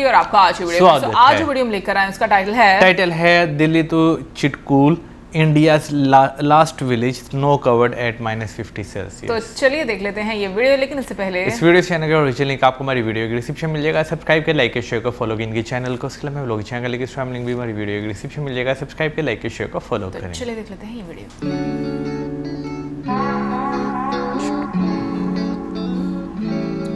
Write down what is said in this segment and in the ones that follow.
और आपका आज की वीडियो में। आज वीडियो में लेकर आए, उसका टाइटल है Delhi to Chitkul, India's last village, snow covered at -50 Celsius. तो चलिए देख लेते हैं ये वीडियो, लेकिन इससे पहले इस वीडियो चैनल का ओरिजिनल लिंक आपको हमारी वीडियो के डिस्क्रिप्शन मिल जाएगा। सब्सक्राइब के, लाइक के, शेयर को फॉलो इनके चैनल को, उसके अलावा व्लॉग चैनल लिंक इसका लिंक भी हमारी वीडियो के डिस्क्रिप्शन मिल जाएगा। सब्सक्राइब के, लाइक के, शेयर को फॉलो करें। चलिए देख लेते हैं ये वीडियो।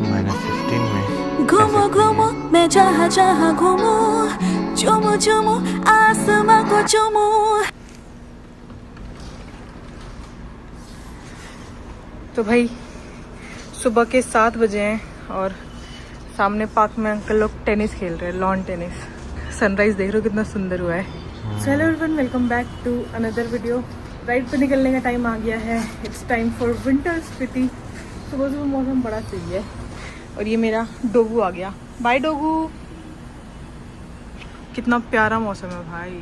-15 में घूमो घूमो मैं जहाँ जहाँ घूमो, चूमो चूमो आसमां को चूमो। तो भाई सुबह के 7 बजे हैं और सामने पार्क में अंकल लोग टेनिस खेल रहे हैं, लॉन टेनिस। सनराइज देख रहे हो कितना सुंदर हुआ है। Hello everyone, welcome back to another video. Ride पे निकलने का टाइम आ गया है। It's time for winter Spiti. सुबह सुबह मौसम बड़ा सही है और ये मेरा डोगू आ गया। बाय डोगू। कितना प्यारा मौसम है भाई।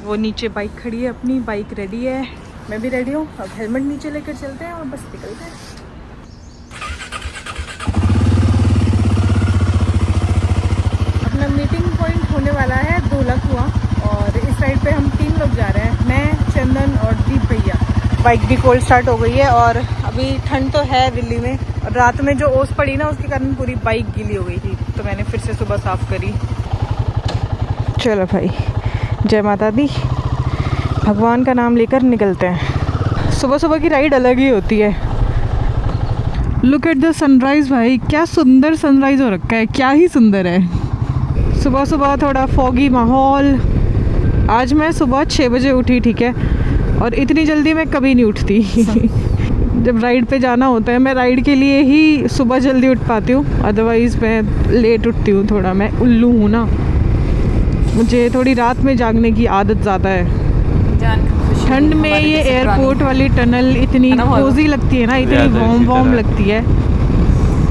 वो नीचे बाइक खड़ी है, अपनी बाइक रेडी है, मैं भी रेडी हूँ। अब हेलमेट नीचे लेकर चलते हैं और बस निकलते हैं। अपना मीटिंग पॉइंट होने वाला है धोलाकुआं और इस साइड पे हम 3 लोग जा रहे हैं, मैं, चंदन और दीप भैया। बाइक भी कोल्ड स्टार्ट हो गई है और अभी ठंड तो है दिल्ली में, और रात में जो ओस पड़ी ना उसके कारण पूरी बाइक गीली हो गई थी, तो मैंने फिर से सुबह साफ़ करी। चलो भाई, जय माता दी, भगवान का नाम लेकर निकलते हैं। सुबह सुबह की राइड अलग ही होती है। लुक एट द सनराइज़ भाई, क्या सुंदर सनराइज़ हो रखा है, क्या ही सुंदर है। सुबह सुबह थोड़ा फॉगी माहौल। आज मैं सुबह 6 बजे उठी, ठीक है, और इतनी जल्दी मैं कभी नहीं उठती। जब राइड पे जाना होता है, मैं राइड के लिए ही सुबह जल्दी उठ पाती हूँ, अदरवाइज़ मैं लेट उठती हूँ। थोड़ा मैं उल्लू हूँ ना, मुझे थोड़ी रात में जागने की आदत ज़्यादा है। ठंड में ये एयरपोर्ट वाली टनल इतनी कोजी लगती है ना, इतनी वार्म लगती है,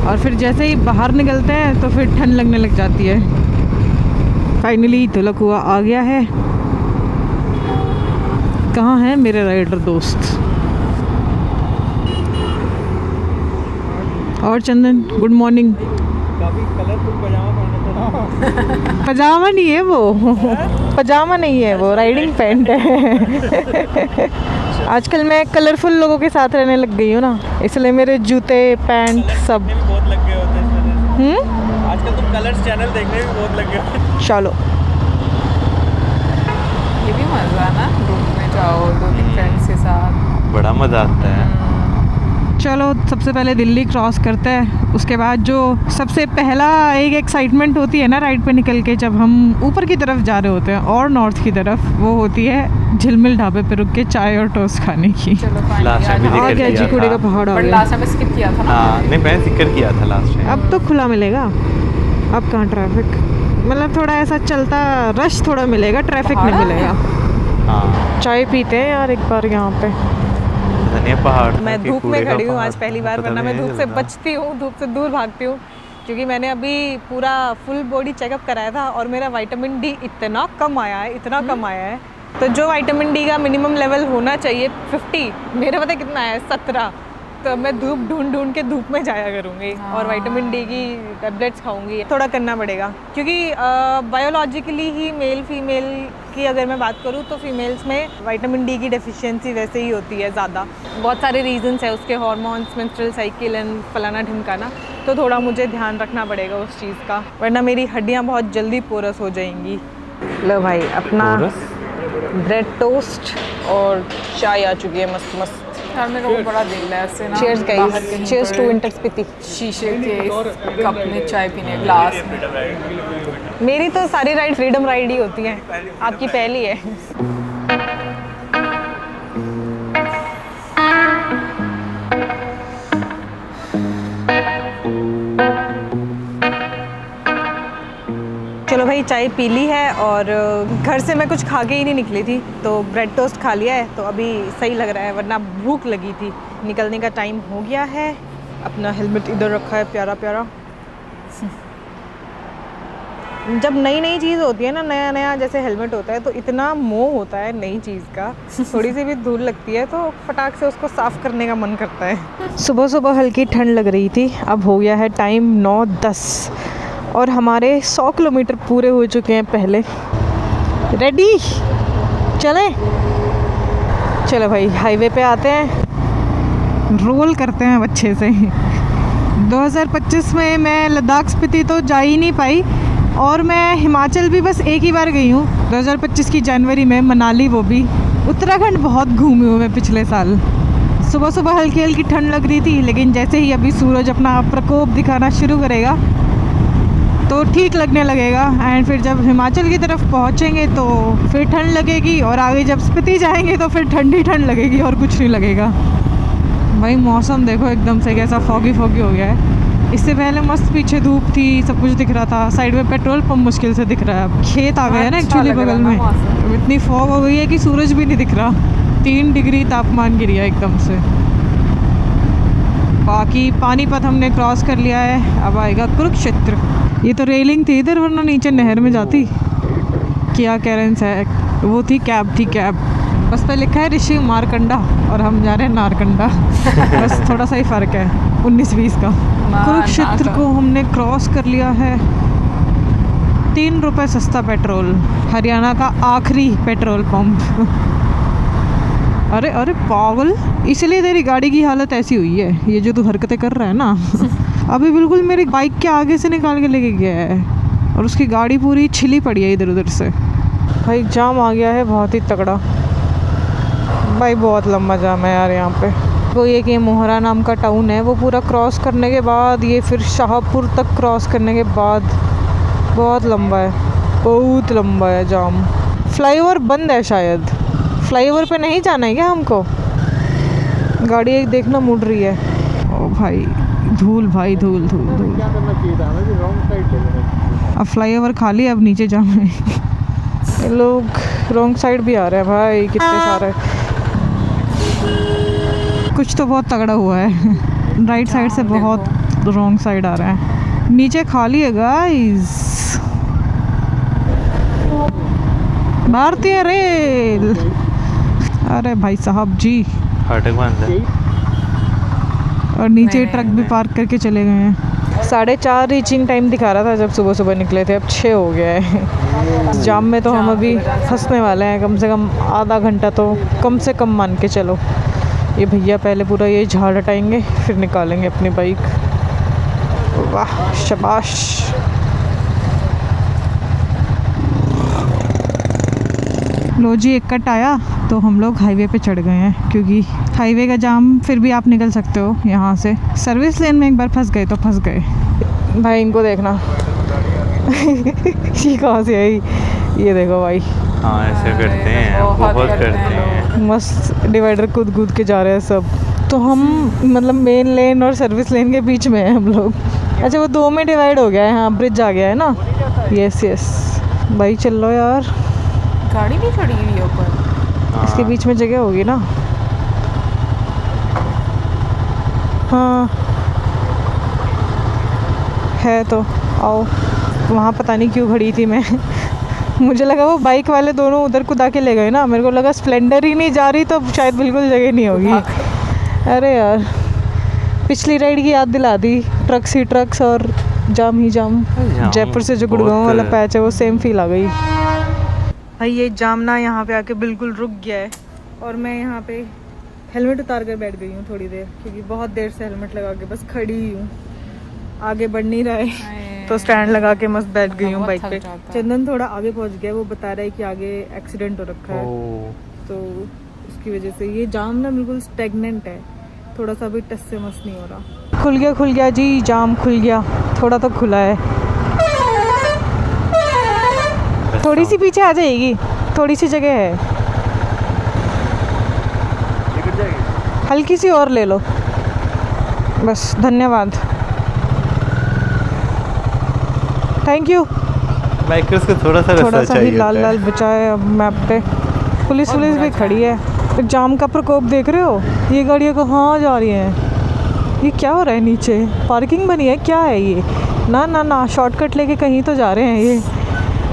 और फिर जैसे ही बाहर निकलते हैं तो फिर ठंड लगने लग जाती है। फाइनली धोलाकुआं आ गया है। कहाँ है मेरे राइडर दोस्त? और चंदन, गुड मॉर्निंग। पजामा नहीं है वो, पजामा नहीं है वो, राइडिंग पैंट है। आजकल मैं कलरफुल लोगों के साथ रहने लग गई हूँ ना, इसलिए मेरे जूते, पैंट सब बहुत लग गए होते हैं। आजकल तुम कलर्स चैनल देखने भी बहुत लग गए। चलो, ये भी मजा है ना, ग्रुप में जाओ 2-3 फ्रेंड्स के साथ, बड़ा मज़ा आता है। चलो सबसे पहले दिल्ली क्रॉस करते हैं, उसके बाद जो सबसे पहला एक एक्साइटमेंट होती है ना राइड पे निकल के, जब हम ऊपर की तरफ जा रहे होते हैं और नॉर्थ की तरफ, वो होती है झिलमिल ढाबे पे रुक के चाय और टोस्ट खाने की। चलो लास्ट टाइम भी आ गया जी, कूड़े का पहाड़ आ बट गया। लास्ट टाइम स्किप किया था ना। हाँ, नहीं मैंने जिक्र किया था लास्ट टाइम। अब तो खुला मिलेगा, अब कहाँ ट्रैफिक, मतलब थोड़ा ऐसा चलता रश थोड़ा मिलेगा, ट्रैफिक नहीं मिलेगा। हाँ, चाय पीते हैं यार एक बार यहाँ पे। पहाड़ मैं धूप में खड़ी हूँ आज पहली बार, वरना मैं धूप से बचती हूँ, धूप से दूर भागती हूँ, क्योंकि मैंने अभी पूरा फुल बॉडी चेकअप कराया था और मेरा विटामिन डी इतना कम आया है, इतना कम आया है। तो जो विटामिन डी का मिनिमम लेवल होना चाहिए 50, मेरा पता कितना है 17। तो मैं धूप ढूंढ के धूप में जाया करूँगी और विटामिन डी की टैबलेट्स खाऊंगी। थोड़ा करना पड़ेगा, क्योंकि बायोलॉजिकली ही मेल फीमेल की अगर मैं बात करूँ तो फीमेल्स में विटामिन डी की डेफिशिएंसी वैसे ही होती है ज़्यादा। बहुत सारे रीजंस है उसके, हार्मोन्स, मेंस्ट्रुअल साइकिल एंड फलाना ढिमकाना। तो थोड़ा मुझे ध्यान रखना पड़ेगा उस चीज़ का, वरना मेरी हड्डियाँ बहुत जल्दी पोरस हो जाएंगी। लो भाई, अपना ब्रेड टोस्ट और चाय आ चुकी है मस्त मस्त। यार मेरे को बड़ा दिल है ऐसे ना। Cheers guys, cheers to winter Spiti. शीशे के कप में चाय पीने, ग्लास में। मेरी तो सारी राइड फ्रीडम राइड ही होती है, आपकी पहली है। चलो भाई, चाय पी ली है और घर से मैं कुछ खा के ही नहीं निकली थी, तो ब्रेड टोस्ट खा लिया है, तो अभी सही लग रहा है, वरना भूख लगी थी। निकलने का टाइम हो गया है। अपना हेलमेट इधर रखा है प्यारा प्यारा। जब नई नई चीज़ होती है ना, नया नया जैसे हेलमेट होता है, तो इतना मोह होता है नई चीज़ का, थोड़ी सी भी धूल लगती है तो फटाक से उसको साफ़ करने का मन करता है। सुबह सुबह हल्की ठंड लग रही थी, अब हो गया है टाइम 9:10 और हमारे 100 किलोमीटर पूरे हो चुके हैं पहले। रेडी, चलें? चलो भाई, हाईवे पे आते हैं, रोल करते हैं अच्छे से। 2025 में मैं लद्दाख स्पीति तो जा ही नहीं पाई, और मैं हिमाचल भी बस एक ही बार गई हूँ 2025 की जनवरी में, मनाली, वो भी। उत्तराखंड बहुत घूमी हूँ मैं पिछले साल। सुबह सुबह हल्की हल्की ठंड लग रही थी, लेकिन जैसे ही अभी सूरज अपना प्रकोप दिखाना शुरू करेगा तो ठीक लगने लगेगा। एंड फिर जब हिमाचल की तरफ पहुँचेंगे तो फिर ठंड लगेगी, और आगे जब स्पीति जाएंगे तो फिर ठंडी ठंड लगेगी और कुछ नहीं लगेगा। भाई मौसम देखो एकदम से कैसा फॉगी फॉगी हो गया है। इससे पहले मस्त पीछे धूप थी, सब कुछ दिख रहा था, साइड में पेट्रोल पंप मुश्किल से दिख रहा है। अब खेत आ गए हैं ना एक्चुअली बगल में, अब इतनी फॉग हो गई है कि सूरज भी नहीं दिख रहा। 3 डिग्री तापमान गिर गया एकदम से। बाकी पानीपत हमने क्रॉस कर लिया है, अब आएगा कुरुक्षेत्र। ये तो रेलिंग थी इधर, वरना नीचे नहर में जाती। क्या कैरेंस है, वो थी कैब। बस पे लिखा है ऋषि मारकंडा और हम जा रहे हैं नारकंडा। बस थोड़ा सा ही फ़र्क है 19-20 का। कुरुक्षेत्र को हमने क्रॉस कर लिया है। 3 रुपये सस्ता पेट्रोल, हरियाणा का आखिरी पेट्रोल पंप। अरे अरे पागल, इसलिए तेरी गाड़ी की हालत ऐसी हुई है, ये जो तू हरकतें कर रहा है ना। अभी बिल्कुल मेरी बाइक के आगे से निकाल के लेके गया है, और उसकी गाड़ी पूरी छिली पड़ी है इधर उधर से। भाई जाम आ गया है बहुत ही तगड़ा, भाई बहुत लंबा जाम है यार यहाँ पे। वो ये कि मोहरा नाम का टाउन है, वो पूरा क्रॉस करने के बाद, ये फिर शाहपुर तक क्रॉस करने के बाद बहुत लंबा है, बहुत लंबा है जाम। फ्लाईओवर बंद है शायद, फ्लाईओवर पे नहीं जाना है क्या हमको? गाड़ी एक देखना मुड़ रही है। ओ भाई धूल, भाई धूल धूल धूल। अब फ्लाईओवर खाली, अब नीचे जाम है। ये लोग रॉन्ग साइड भी आ रहे हैं भाई, कितने सारे। कुछ तो बहुत तगड़ा हुआ है। राइट साइड से बहुत रॉन्ग साइड आ रहे हैं। नीचे खाली है गाइस। भारतीय रेल, अरे भाई साहब जी, फाटक बंद है। और नीचे ट्रक भी पार्क करके चले गए हैं। 4:30 रीचिंग टाइम दिखा रहा था जब सुबह सुबह निकले थे, अब 6 हो गया है। जाम में तो हम अभी फंसने वाले हैं, कम से कम आधा घंटा तो कम से कम मान के चलो। ये भैया पहले पूरा ये झाड़ हटाएंगे, फिर निकालेंगे अपनी बाइक। वाह शाबाश। लो जी, एक कट आया तो हम लोग हाईवे पे चढ़ गए हैं, क्योंकि हाईवे का जाम फिर भी आप निकल सकते हो यहाँ से। सर्विस लेन में एक बार फंस गए तो फंस गए। भाई इनको देखना। ये कहाँ से आई, ये देखो भाई। हाँ ऐसे करते हैं, बहुत करते हैं। मस्त डिवाइडर कूद के जा रहे हैं सब। तो हम मतलब मेन लेन और सर्विस लेन के बीच में हैं हम लोग। अच्छा वो 2 में डिवाइड हो गया है, हाँ ब्रिज आ गया है ना। यस भाई चल लो यार, गाड़ी भी खड़ी हुई है ऊपर। इसके बीच में जगह होगी ना। हाँ है तो आओ। वहाँ पता नहीं क्यों खड़ी थी मैं। मुझे लगा वो बाइक वाले दोनों उधर कूदा के ले गए ना, मेरे को लगा स्प्लेंडर ही नहीं जा रही तो शायद बिल्कुल जगह नहीं होगी। अरे यार पिछली राइड की याद दिला दी, ट्रक्स ही ट्रक्स और जाम ही जाम। जयपुर से जो गुड़गांव वाला पैच है वो सेम फील आ गई। भाई ये जाम ना यहाँ पे आके बिल्कुल रुक गया है, और मैं यहाँ पे हेलमेट उतार कर बैठ गई हूँ थोड़ी देर, क्योंकि बहुत देर से हेलमेट लगा के बस खड़ी ही हूँ। आगे बढ़ नहीं रहा है तो स्टैंड लगा के मस्त बैठ गई हूँ बाइक पे। चंदन थोड़ा आगे पहुँच गया, वो बता रहा है कि आगे एक्सीडेंट हो रखा है, तो उसकी वजह से ये जाम ना बिल्कुल स्टेगनेंट है, थोड़ा सा भी टस से मस नहीं हो रहा। खुल गया जी, जाम खुल गया, थोड़ा तो खुला है। थोड़ी सी पीछे आ जाएगी, थोड़ी सी जगह है, हल्की सी और ले लो बस। धन्यवाद, थैंक यू। बाइकर्स को थोड़ा सा ही लाल बचाए अब मैप पे। पुलिस भी खड़ी है। तो जाम का प्रकोप देख रहे हो, ये गाड़ियाँ कहाँ जा रही हैं, ये क्या हो रहा है? नीचे पार्किंग बनी है क्या है ये? ना शॉर्टकट लेके कहीं तो जा रहे हैं ये,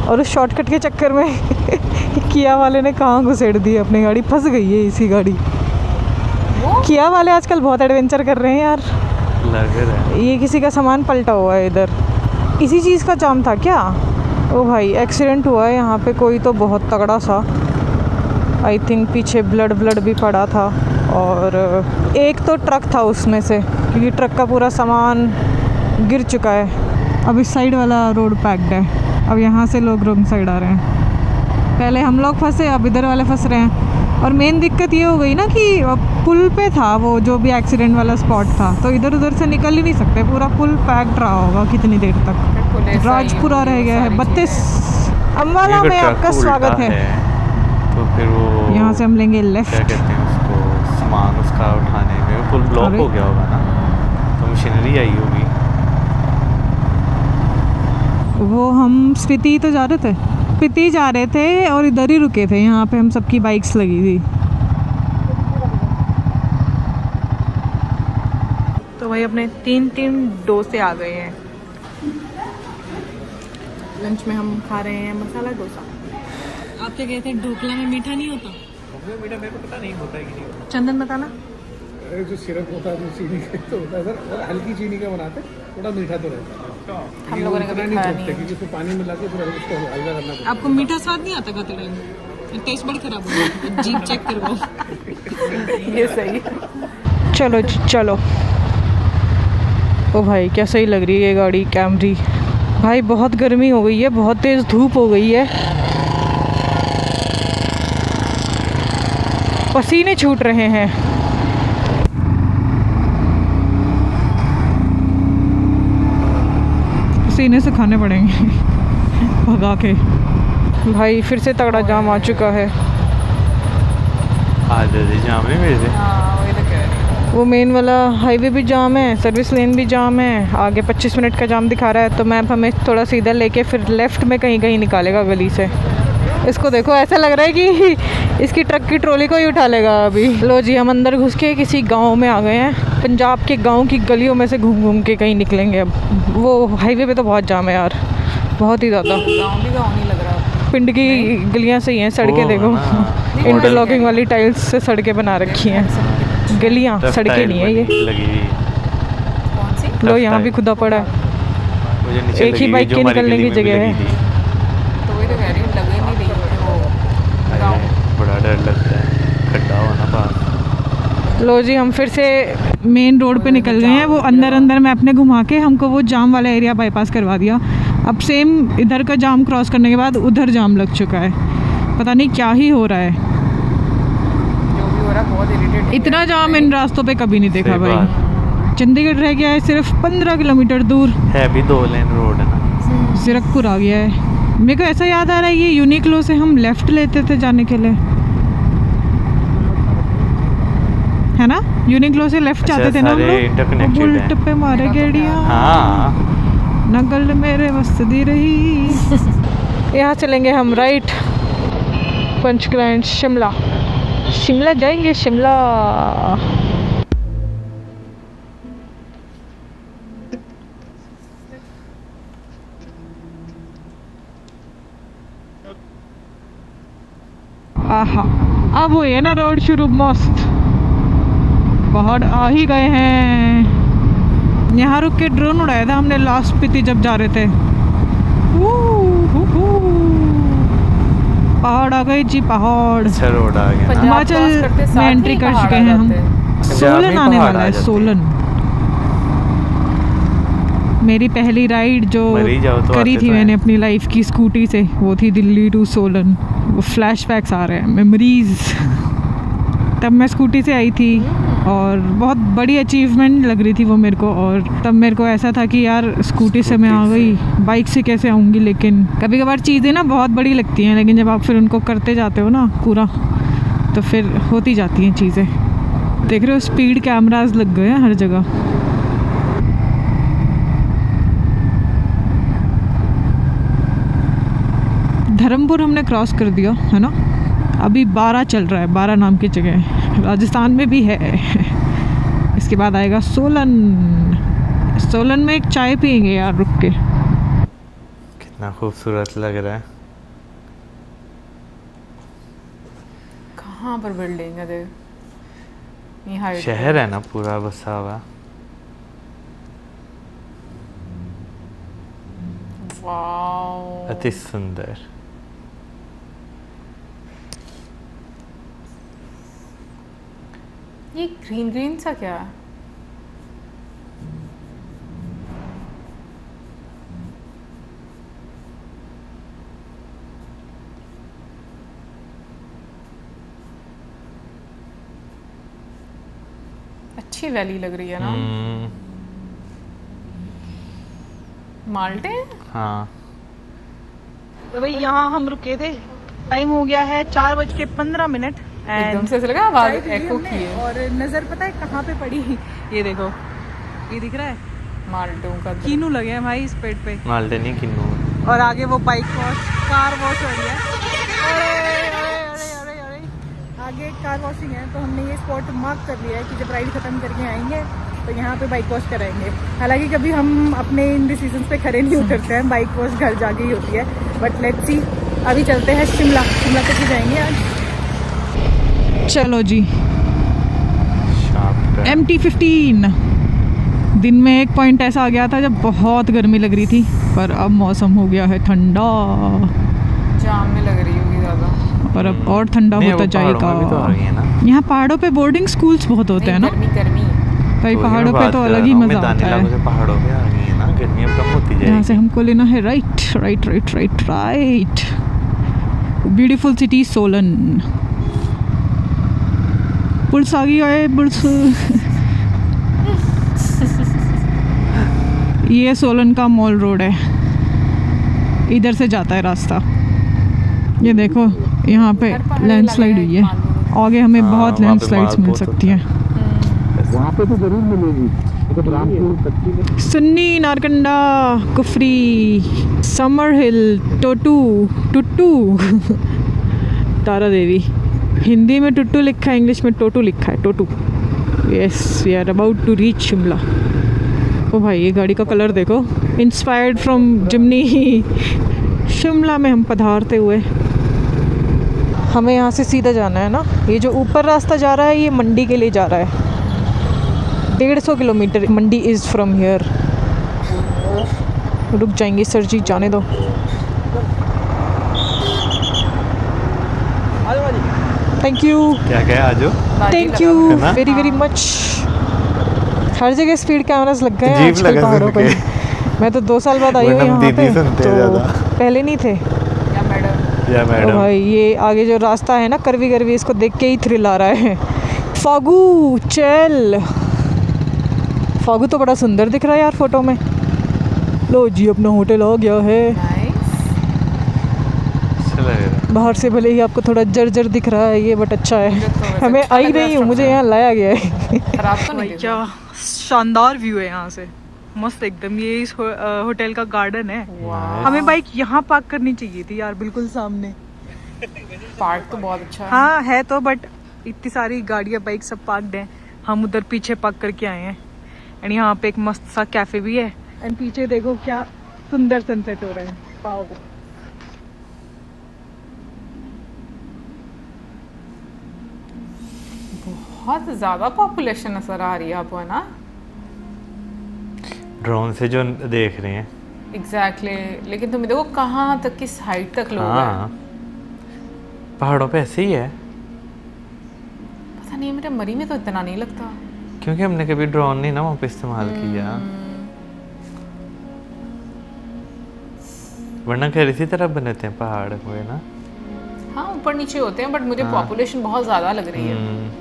और उस शॉर्टकट के चक्कर में किया वाले ने कहाँ घुसेड़ दी अपनी गाड़ी, फंस गई है इसी गाड़ी। किया वाले आजकल बहुत एडवेंचर कर रहे हैं यार, लग रहा है। ये किसी का सामान पलटा हुआ है इधर, इसी चीज़ का जाम था क्या? ओ भाई एक्सीडेंट हुआ है यहाँ पे कोई तो बहुत तगड़ा सा। आई थिंक पीछे ब्लड भी पड़ा था और एक तो ट्रक था उसमें से, क्योंकि ट्रक का पूरा सामान गिर चुका है। अब इस साइड वाला रोड पैक्ड है, अब यहाँ से लोग रॉन्ग साइड आ रहे हैं। पहले हम लोग फंसे, अब इधर वाले फंस रहे हैं। और मेन दिक्कत ये हो गई ना कि पुल पे था वो जो भी एक्सीडेंट वाला स्पॉट था, तो इधर उधर से निकल ही नहीं सकते, पूरा पुल पैक्ड रहा होगा कितनी देर तक। राजपुरा रह गया है 32 अम्बाला में आपका स्वागत है। तो फिर वो यहाँ से हम लेंगे लेफ्ट। क्या कहते हैं उसको, सामान उसका उठाने में पुल ब्लॉक हो गया होगा ना, तो मशीनरी आई होगी। वो हम स्पीति तो जा रहे थे, स्पीति जा रहे थे और इधर ही रुके थे, यहाँ पे हम सबकी बाइक्स लगी थी। तो भाई अपने 3 डोसे आ गए हैं। लंच में हम खा रहे हैं मसाला डोसा। आप क्या कहते हैं, ढोकला में मीठा नहीं होता? मीठा मेरे को पता नहीं होता है कि नहीं होता। चंदन बताना। जो सिरप होता है जो चीनी का तो होता है सर, और हल्की चीनी का बनाते थोड़ा मीठा तो रहता है। हम लोगों ने कभी खाया नहीं है। क्योंकि उसको पानी मिला के फिर उसको हल्का करना पड़ता है। आपको मीठा स्वाद नहीं आता खाते टाइम? टेस्ट बड़ी खराब हो गया, जीभ चेक करवाओ। ये सही। चलो चलो। ओ भाई क्या सही लग रही है ये गाड़ी कैमरी। भाई बहुत गर्मी हो गई है, बहुत तेज़ धूप हो गई है, पसीने छूट रहे हैं। पसीने से खाने पड़ेंगे भगा के। भाई फिर से तगड़ा जाम आ चुका है। जाम नहीं मेरे से। हाँ वही तो कह रही हूँ। वो मेन वाला हाईवे भी जाम है, सर्विस लेन भी जाम है, आगे 25 मिनट का जाम दिखा रहा है। तो मैप हमें थोड़ा सीधा लेके फिर लेफ़्ट में कहीं निकालेगा गली से। इसको देखो, ऐसा लग रहा है कि इसकी ट्रक की ट्रॉली को ही उठा लेगा अभी। लो जी, हम अंदर घुस के किसी गांव में आ गए हैं। पंजाब के गांव की गलियों में से घूम के कहीं निकलेंगे अब। वो हाईवे पे तो बहुत जाम है यार, बहुत ही ज़्यादा। गाँव भी गाँव नहीं लग रहा। पिंड की गलियाँ सही हैं, सड़कें देखो इंटरलॉकिंग वाली टाइल्स से सड़कें बना रखी हैं। गलियाँ, सड़कें नहीं है ये। लगी हुई कौन सी? लो यहाँ भी खुदा पड़ा है, मुझे नीचे एक ही बाइक के निकलने की जगह है। तो वही तो कह रही हूँ, लगे नहीं रही है वो गाँव। बड़ा डर लगता है, खड्डा हो ना पास। लो जी, हम फिर से मेन रोड पे निकल गए हैं। वो अंदर मैं अपने घुमा के हमको वो जाम वाला एरिया बाईपास करवा दिया। अब सेम इधर का जाम क्रॉस करने के बाद उधर जाम लग चुका है। पता नहीं क्या ही हो रहा है, जो भी हो रहा है बहुत इरिटेट। इतना जाम इन रास्तों पे कभी नहीं देखा भाई। चंडीगढ़ रह गया है सिर्फ 15 किलोमीटर दूर, है भी 2 लेन रोड है ना। जीरकपुर आ गया है। मेरे को ऐसा याद आ रहा है ये यूनिक्लो से हम लेफ़्ट लेते थे जाने के लिए, है ना? यूनिक्लो से लेफ़्ट जाते थे ना हम लोग। बुलेट पे मारे गेड़ियाँ, हाँ नगल मेरे वसदी रही। यहाँ चलेंगे हम राइट, पंचक्लाइंट शिमला जाएंगे। शिमला आहा, अब हुई है ना रोड शुरू, मस्त। पहाड़ आ ही गए हैं। यहाँ रुक के ड्रोन उड़ाया था हमने लास्ट स्पीति जब जा रहे थे। पहाड़ आ गए जी, पहाड़। अच्छा रोड आ गया। हिमाचल में एंट्री कर चुके हैं हम। सोलन आने वाला है, सोलन। मेरी पहली राइड जो तो करी थी मैंने अपनी लाइफ की स्कूटी से, वो थी दिल्ली टू सोलन। वो फ्लैशबैक्स आ रहे हैं, मेमोरीज। तब मैं स्कूटी से आई थी और बहुत बड़ी अचीवमेंट लग रही थी वो मेरे को। और तब मेरे को ऐसा था कि यार स्कूटी से मैं आ गई, बाइक से कैसे आऊँगी। लेकिन कभी कभार चीज़ें ना बहुत बड़ी लगती हैं, लेकिन जब आप फिर उनको करते जाते हो ना पूरा, तो फिर होती जाती हैं चीज़ें। देख रहे हो स्पीड कैमराज लग गए हैं हर जगह। धर्मपुर हमने क्रॉस कर दिया है ना। अभी 12 चल रहा है, 12 नाम की जगह राजस्थान में भी है। इसके बाद आएगा सोलन। सोलन में एक चाय पियेंगे यार रुक के। कितना खूबसूरत लग रहा है। कहाँ पर बिल्डिंग है देख, यहाँ शहर है ना पूरा बसा हुआ। वाओ, अति सुंदर। ये ग्रीन ग्रीन सा क्या है? अच्छी वैली लग रही है ना। माल्टे। हाँ तो भाई यहाँ हम रुके थे, टाइम हो गया है 4:15। एकदम से ऐसा लगा आवाज एको की है। और नजर पता है कहाँ पे पड़ी? ये देखो, ये दिख रहा है, माल्टों का कीनू लगे हैं भाई इस पेड़ पे। माल्टे नहीं किन्नू। और आगे वो बाइक वॉश, कार वॉश हो रही है। अरे अरे अरे अरे अरे, आगे कार वॉशिंग है, तो हमने ये स्पॉट मार्क कर लिया है कि जब राइड खत्म करके आएंगे तो यहाँ पे बाइक वॉश कराएंगे। हालांकि कभी हम अपने इन डिसीजन पे खड़े नहीं उतरते हैं, बाइक वॉश घर जाके ही होती है। बट लेट्स सी, अभी चलते हैं शिमला तक ही जाएंगे आज। चलो जी, MT15। दिन में एक पॉइंट ऐसा आ गया था जब बहुत गर्मी लग रही थी, पर अब मौसम हो गया है ठंडा। जाम में लग रही होगी ज़्यादा, पर अब और ठंडा होता जाएगा। तो यहाँ पहाड़ों पे बोर्डिंग स्कूल्स बहुत होते हैं ना गर्मी। भाई, पहाड़ों पे तो अलग ही मजा आता है। पहाड़ों पे आ गई है ना, गर्मी अब कम होती जाएगी। यहाँ से हमको लेना है right right right right right. Beautiful city Solan. Police आ गई है, पुलिस। ये सोलन का मॉल रोड है, इधर से जाता है रास्ता। ये देखो यहाँ पे लैंडस्लाइड हुई है, आगे हमें बहुत लैंडस्लाइड्स मिल सकती हैं। वहाँ पे तो जरूर मिलेगी। Sunni, Narkanda, Kufri, Summer Hill, Tutu, Tara Devi. हिंदी में टुट्टू लिखा है, इंग्लिश में टोटू लिखा है, Totu. Yes, we are about to reach Shimla. ओ भाई, ये गाड़ी का कलर देखो, इंस्पायर्ड फ्रॉम जिमनी। शिमला में हम पधारते हुए। हमें यहाँ से सीधा जाना है ना। ये जो ऊपर रास्ता जा रहा है ये मंडी के लिए जा रहा है। 150 kilometre Mandi is from here. रुक जाएंगे सर जी, जाने दो। Thank you. क्या आजो। Thank you very very much. हर जगह स्पीड कैमरास लग गए हैं आजकल पहाड़ों पे। मैं तो 2 साल बाद आई हूँ यहाँ पे, तो पहले नहीं थे। या मैडम। भाई ये आगे जो रास्ता है ना, करवी इसको देख के ही थ्रिल आ रहा है। फागू चल, फागू तो बड़ा सुंदर दिख रहा है यार फोटो में। लो जी, अपना होटल आ गया है। बाहर से भले ही आपको थोड़ा जर्जर दिख रहा है ये, बट अच्छा है। हमें आई नहीं हूँ, मुझे यहाँ लाया गया है। खराब तो नहीं। क्या शानदार व्यू है यहाँ से, मस्त एकदम। ये इस होटल का गार्डन है। हमें बाइक यहाँ पार्क करनी चाहिए थी यार, बिल्कुल सामने। पार्क तो बहुत अच्छा है। हाँ है तो, बट इतनी सारी गाड़ियाँ बाइक सब पार्कड हैं। हम उधर पीछे पार्क करके आए हैं। एंड यहाँ पे एक मस्त सा कैफे भी है। एंड पीछे देखो क्या सुंदर सनसेट हो रहा है। पाओ बहुत ज्यादा पॉपुलेशन नजर आ रही है आपको, है ना? ड्रोन से जो देख रहे हैं। एग्जैक्टली लेकिन तुम देखो कहाँ तक, किस हाइट तक लोग हाँ, हैं। पहाड़ों पे ऐसे ही है। पता नहीं, मेरे मरी में तो इतना नहीं लगता, क्योंकि हमने कभी ड्रोन नहीं ना वहाँ पे इस्तेमाल किया, वरना घर इसी तरह बनते हैं पहाड़ हुए ना। हाँ, ऊपर नीचे होते हैं, बट मुझे पॉपुलेशन बहुत ज्यादा लग रही है।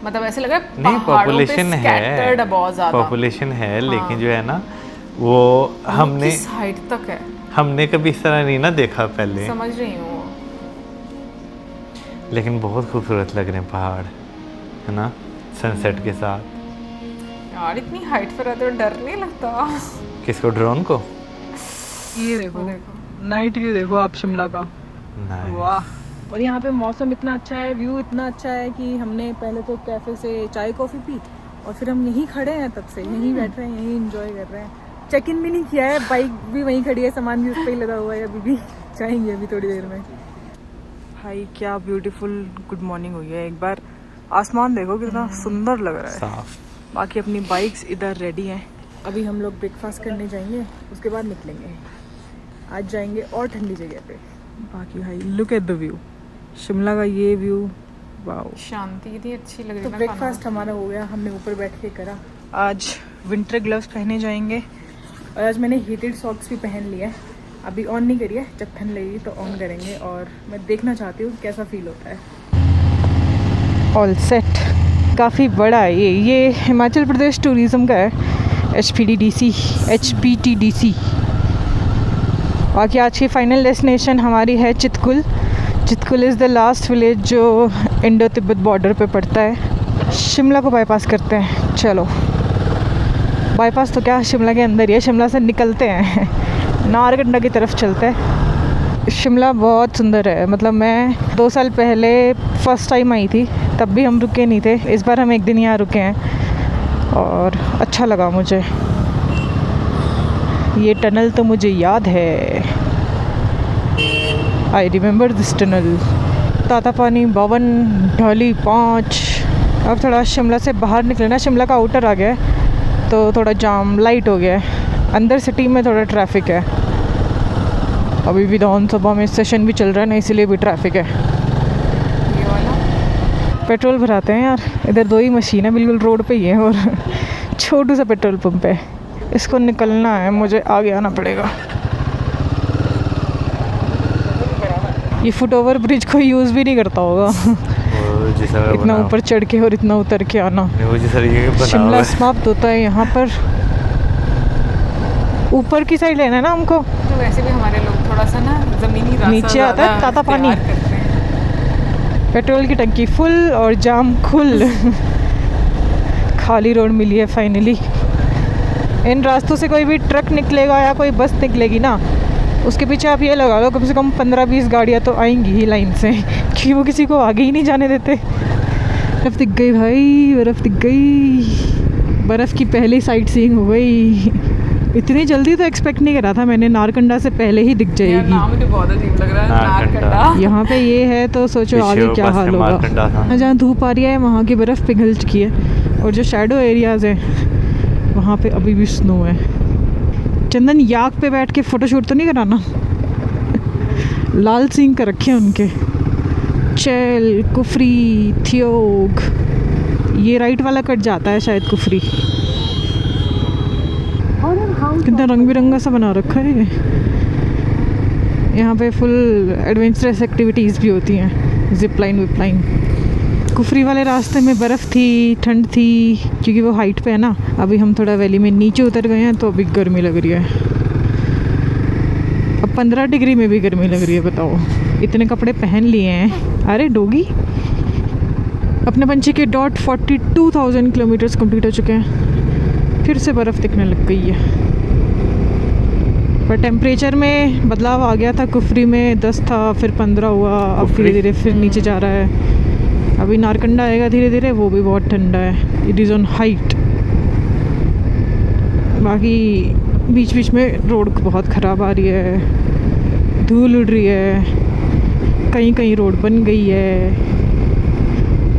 मतलब ऐसे लग रहा है नहीं, पॉपुलेशन है, बहुत ज्यादा पॉपुलेशन है। लेकिन जो है ना वो हमने किस हाइट तक है, हमने कभी इस तरह नहीं ना देखा पहले। समझ रही हूँ। लेकिन बहुत खूबसूरत लग रहे हैं पहाड़, है ना, सनसेट के साथ। यार इतनी हाइट पर रहते हो डर नहीं लगता? किसको, ड्रोन को? ये देखो नाइट व्यू देखो आप शिमला का। वाह। और यहाँ पे मौसम इतना अच्छा है, व्यू इतना अच्छा है कि हमने पहले तो कैफे से चाय कॉफ़ी पी और फिर हम यहीं खड़े हैं, तब से यहीं बैठ रहे हैं, यहीं एंजॉय कर रहे हैं। चेक इन भी नहीं किया है, बाइक भी वहीं खड़ी है, सामान भी उस पर ही लगा हुआ है। अभी भी जाएंगे अभी थोड़ी देर में। भाई क्या ब्यूटीफुल गुड मॉर्निंग हुई है। एक बार आसमान देखो कितना सुंदर लग रहा है। साफ। बाकी अपनी बाइक्स इधर रेडी हैं। अभी हम लोग ब्रेकफास्ट करने जाएंगे, उसके बाद निकलेंगे। आज जाएंगे और ठंडी जगह पे। बाकी भाई look at the view, Shimla का ये व्यू, वाओ, शांति इतनी अच्छी लग रही है तो ना। ब्रेकफास्ट हमारा हो गया, हमने ऊपर बैठ के करा। आज विंटर ग्लव्स पहने जाएंगे और आज मैंने हीटेड सॉक्स भी पहन लिया है। अभी ऑन नहीं करिए, जब ठंड लगेगी तो ऑन करेंगे और मैं देखना चाहती हूँ कैसा फील होता है। ऑल सेट, काफ़ी बड़ा है ये हिमाचल प्रदेश टूरिज़्म का है, HPTDC। बाकी आज की फाइनल डेस्टिनेशन हमारी है Chitkul. Chitkul is the last village जो इंडो तिब्बत बॉर्डर पे पड़ता है। शिमला को बाईपास करते हैं, चलो बाईपास तो क्या, शिमला के अंदर ही है। शिमला से निकलते हैं, नारकंडा की तरफ चलते हैं। शिमला बहुत सुंदर है, मतलब मैं 2 साल पहले फर्स्ट टाइम आई थी, तब भी हम रुके नहीं थे। इस बार हम 1 दिन यहाँ रुके हैं और अच्छा लगा मुझे। ये टनल तो मुझे याद है, I remember this tunnel. Tatapani 52, ढाली 5। अब थोड़ा शिमला से बाहर निकले ना, शिमला का आउटर आ गया है तो थोड़ा जाम लाइट हो गया है। अंदर सिटी में थोड़ा ट्रैफिक है। अभी विधानसभा में सेशन भी चल रहा है ना, इसीलिए भी ट्रैफिक है। ये वाला पेट्रोल भराते हैं यार, इधर 2 ही मशीन है, बिल्कुल रोड पे ही है और छोटू सा पेट्रोल पंप है। इसको निकलना है, मुझे आगे आना पड़ेगा। ये फुट ओवर ब्रिज कोई यूज़ भी नहीं करता होगा, इतना ऊपर चढ़ के और इतना उतर के आना। शिमला समाप्त होता है यहाँ पर। ऊपर की साइड लेना है ना हमको, तो वैसे भी हमारे लोग थोड़ा सा ना ज़मीनी रास्ता नीचे आता है तातापानी। पेट्रोल की टंकी फुल और जाम खुल। खाली रोड मिली है फाइनली। इन रास्तों से कोई भी ट्रक निकलेगा या कोई बस निकलेगी ना, उसके पीछे आप ये लगा लो कम से कम 15-20 गाड़ियाँ तो आएंगी ही लाइन से, क्योंकि वो किसी को आगे ही नहीं जाने देते। बर्फ़ दिख गई भाई, बर्फ़ दिख गई। बर्फ़ की पहली साइट सीइंग हो गई। इतनी जल्दी तो एक्सपेक्ट नहीं करा था मैंने, नारकंडा से पहले ही दिख जाएगी। नाम मुझे बहुत अजीब लग रहा है, नारकंडा। यहाँ पे ये है तो सोचो आगे क्या हाल होगा। जहाँ धूप आ रही है वहाँ की बर्फ़ पिघल चुकी है और जो शैडो एरियाज़ हैं वहाँ पे अभी भी स्नो है। चंदन याक पे बैठ के फ़ोटोशूट तो नहीं कराना? लाल सींग कर रखे हैं उनके। चेल, कुफरी, थियोग, ये राइट वाला कट जाता है शायद कुफरी। कितना रंग बिरंगा सा बना रखा है ये। यहाँ पे फुल एडवेंचरस एक्टिविटीज़ भी होती हैं, zip line whip line. Kufri वाले रास्ते में बर्फ़ थी, ठंड थी, क्योंकि वो हाइट पे है ना। अभी हम थोड़ा वैली में नीचे उतर गए हैं तो अभी गर्मी लग रही है। अब 15 डिग्री में भी गर्मी लग रही है, बताओ। इतने कपड़े पहन लिए हैं। अरे डोगी, अपने पंछी के डॉट 42,000 किलोमीटर्स कंप्लीट हो चुके हैं। फिर से बर्फ़ दिखने लग गई है, पर टेम्परेचर में बदलाव आ गया था। कुफरी में 10 था, फिर 15 हुआ, अब धीरे धीरे फिर नीचे जा रहा है। अभी नारकंडा आएगा धीरे धीरे, वो भी बहुत ठंडा है। It is on height. बाकी बीच बीच में रोड बहुत ख़राब आ रही है, धूल उड़ रही है, कहीं कहीं रोड बन गई है।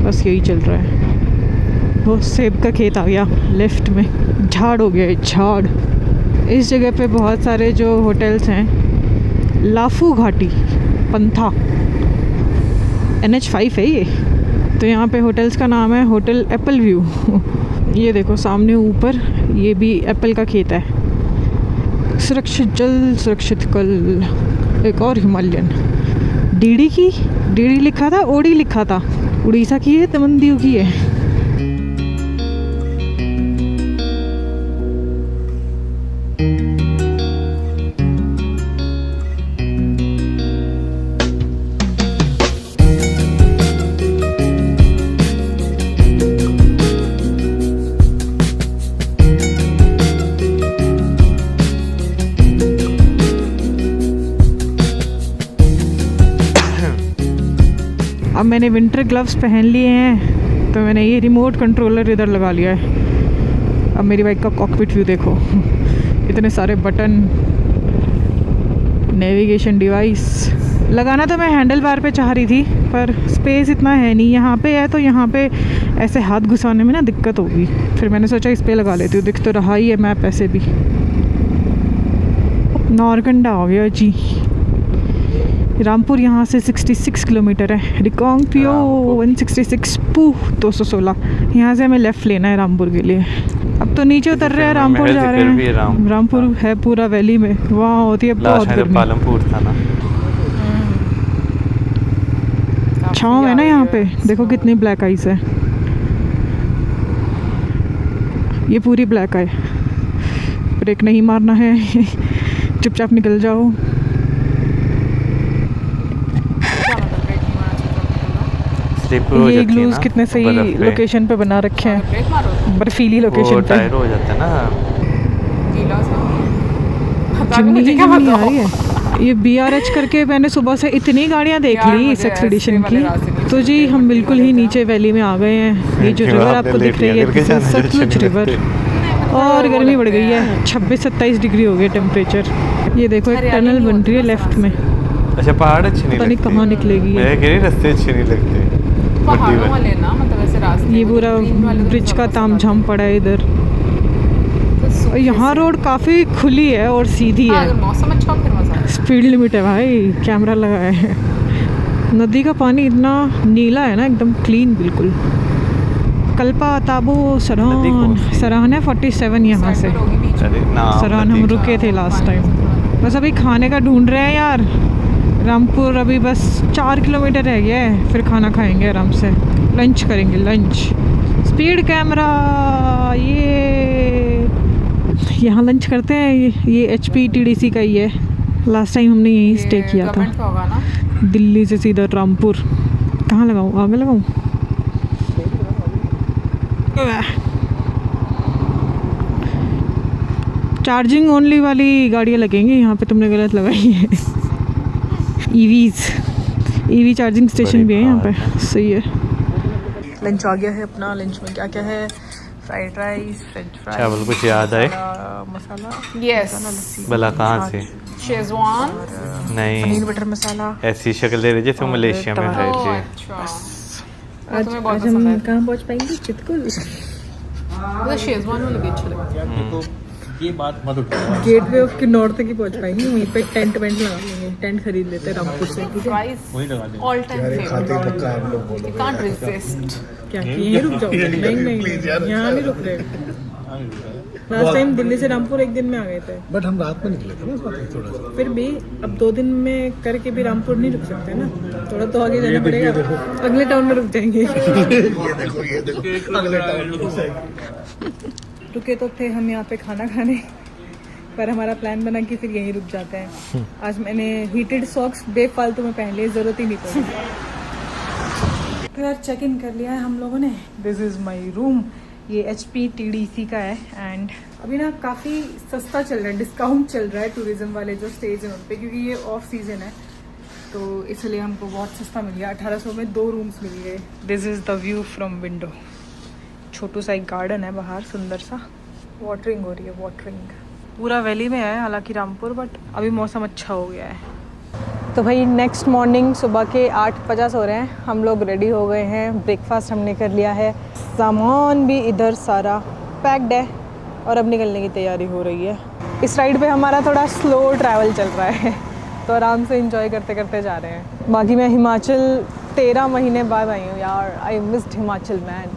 बस यही चल रहा है। वो सेब का खेत आ गया लेफ्ट में, झाड़ हो गया है, झाड़। इस जगह पे बहुत सारे जो होटल्स हैं, लाफू घाटी, पंथा, NH5 है ये। तो यहाँ पे होटल्स का नाम है होटल एप्पल व्यू। ये देखो सामने ऊपर, ये भी एप्पल का खेत है। सुरक्षित जल सुरक्षित कल। एक और हिमालयन डीडी की, डीडी लिखा था, ओडी लिखा था। उड़ीसा की है, तमंदियों की है। अब मैंने विंटर ग्लव्स पहन लिए हैं तो मैंने ये रिमोट कंट्रोलर इधर लगा लिया है। अब मेरी बाइक का कॉकपिट व्यू देखो, इतने सारे बटन, नेविगेशन डिवाइस। लगाना तो मैं हैंडल बार पे चाह रही थी, पर स्पेस इतना है नहीं। यहाँ पे है तो यहाँ पे ऐसे हाथ घुसाने में ना दिक्कत होगी, फिर मैंने सोचा इस पे लगा लेती हूँ। दिख तो रहा ही है मैप ऐसे भी। नारकंडा हो गया जी। रामपुर यहाँ से 66 किलोमीटर है। रिकांगपियो 166, पूह 216। यहाँ से हमें लेफ़्ट लेना है रामपुर के लिए। अब तो नीचे उतर रहे हैं, रामपुर जा रहे हैं। रामपुर है पूरा वैली में, वहाँ होती है बहुत गर्मी। पालमपुर था ना। छाँव है ना यहाँ पे, देखो कितनी ब्लैक आइस है। ये पूरी ब्लैक आई। ब्रेक नहीं मारना है, चुपचाप निकल जाओ। ये इग्लूज कितने सही लोकेशन पे बना रखे हैं, बर्फीली लोकेशन पे। टायर हो जाता है ना। चिमनी आ रही है। ये BRH करके मैंने सुबह से इतनी गाड़ियाँ देख ली इस एक्सपीडिशन की। तो जी हम बिल्कुल ही नीचे वैली में आ गए हैं। ये जो रिवर आपको दिख रही है सतलुज रिवर, और गर्मी बढ़ गई है। 26-27 डिग्री हो गया टेम्परेचर। ये देखो एक टनल बन रही है लेफ्ट में। अच्छा पहाड़ अच्छे नहीं लगते, कहाँ निकलेगी मैं कह रही रास्ते अच्छे नहीं लगते पहाड़ों वाले ना, मतलब ऐसे रास्ते। ये पूरा ब्रिज का तामझाम पड़ा है इधर। और यहाँ रोड काफ़ी खुली है और सीधी है। अगर मौसम अच्छा हो फिर मजा आएगा। स्पीड लिमिट है भाई, कैमरा लगाया है। नदी का पानी इतना नीला है ना, एकदम क्लीन बिल्कुल। कल्पा ताबो सराहन है 47 यहाँ से। सराहन हम रुके थे लास्ट टाइम। बस अभी खाने का ढूंढ रहे हैं यार। रामपुर अभी बस 4 किलोमीटर रह गया है, फिर खाना खाएंगे आराम से। लंच करेंगे, लंच। स्पीड कैमरा, ये यहाँ लंच करते हैं। ये HP TDC का ही है। लास्ट टाइम हमने यहीं स्टे किया था। दिल्ली से सीधा रामपुर। कहाँ लगाऊँ, आगे लगाऊँ? चार्जिंग ओनली वाली गाड़ियाँ लगेंगी यहाँ पे, तुमने गलत लगाई है। EV चार्जिंग स्टेशन भी है यहाँ पे, सही है। लंच आ गया है अपना। लंच में क्या क्या है? Fried rice, French fries. चावल कुछ याद आए? मसाला, यस। भला कहाँ से? शेजवान नहीं, पनीर बटर मसाला। ऐसी शक्ल दे रही जैसे मलेशिया में गए थे। आज हम कहाँ पहुँच पाएंगे? चितकुल। मुझे शेजवान वाले भी अच्छे लगते हैं। ये बात मत उठाओ। गेटवे ऑफ किन्नौर तक ही पहुँच पाएंगे। वहीं पे टेंट वेंट लगा लेंगे। टेंट खरीद लेते हैं रामपुर से। वही लगा देंगे। All time favourite. You can't resist। क्या यहीं रुक जाओ? नहीं, यहाँ नहीं रुक रहे। लास्ट टाइम दिल्ली से रामपुर एक दिन में आ गए थे। बट हम रात में निकले थे ना साथ ही थोड़ा सा। फिर भी अब 2 दिन में करके भी रामपुर नहीं रुक सकते ना, थोड़ा तो आगे जाना पड़ेगा। अगले टाउन में रुक जाएंगे। ये देखो अगले टाउन रुके तो थे हम यहाँ पे खाना खाने, पर हमारा प्लान बना कि फिर यहीं रुक जाते हैं। आज मैंने हीटेड सॉक्स बेफालतू में पहन लिए, ज़रूरत ही नहीं पड़ी। तो यार चेक इन कर लिया है हम लोगों ने। This is my room. ये HP TDC का है। एंड अभी ना काफ़ी सस्ता चल रहा है, डिस्काउंट चल रहा है टूरिज्म वाले जो स्टेज हैं उन पर, क्योंकि ये ऑफ सीजन है तो इसलिए हमको बहुत सस्ता मिल गया। 1800 में 2 रूम्स मिल गए। This is the view from window. छोटू सा एक गार्डन है बाहर, सुंदर सा। वाटरिंग हो रही है, वाटरिंग। पूरा वैली में है हालांकि रामपुर, बट अभी मौसम अच्छा हो गया है। तो भाई नेक्स्ट मॉर्निंग सुबह के 8:50 हो रहे हैं। हम लोग रेडी हो गए हैं, ब्रेकफास्ट हमने कर लिया है, सामान भी इधर सारा पैक्ड है और अब निकलने की तैयारी हो रही है। इस राइड पे हमारा थोड़ा स्लो ट्रैवल चल रहा है तो आराम से एंजॉय करते करते जा रहे हैं। बाकी मैं हिमाचल 13 महीने बाद आई हूँ यार। I missed Himachal man,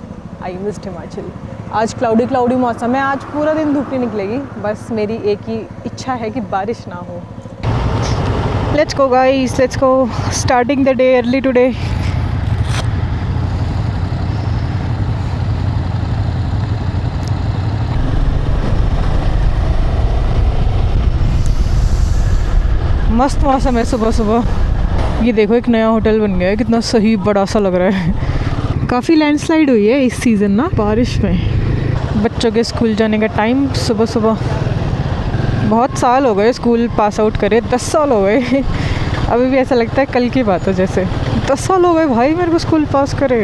I missed Himachal. आज क्लाउडी मौसम है, आज पूरा दिन धूप नहीं निकलेगी। बस मेरी एक ही इच्छा है कि बारिश ना हो। Let's go guys, let's go. Starting the day early today. मस्त मौसम है सुबह सुबह। ये देखो एक नया होटल बन गया है, कितना सही बड़ा सा लग रहा है। काफ़ी लैंडस्लाइड हुई है इस सीज़न ना, बारिश में। बच्चों के स्कूल जाने का टाइम सुबह सुबह। बहुत साल हो गए स्कूल पास आउट करे, 10 साल हो गए। अभी भी ऐसा लगता है कल की बात है जैसे 10 साल हो गए भाई मेरे को स्कूल पास करे।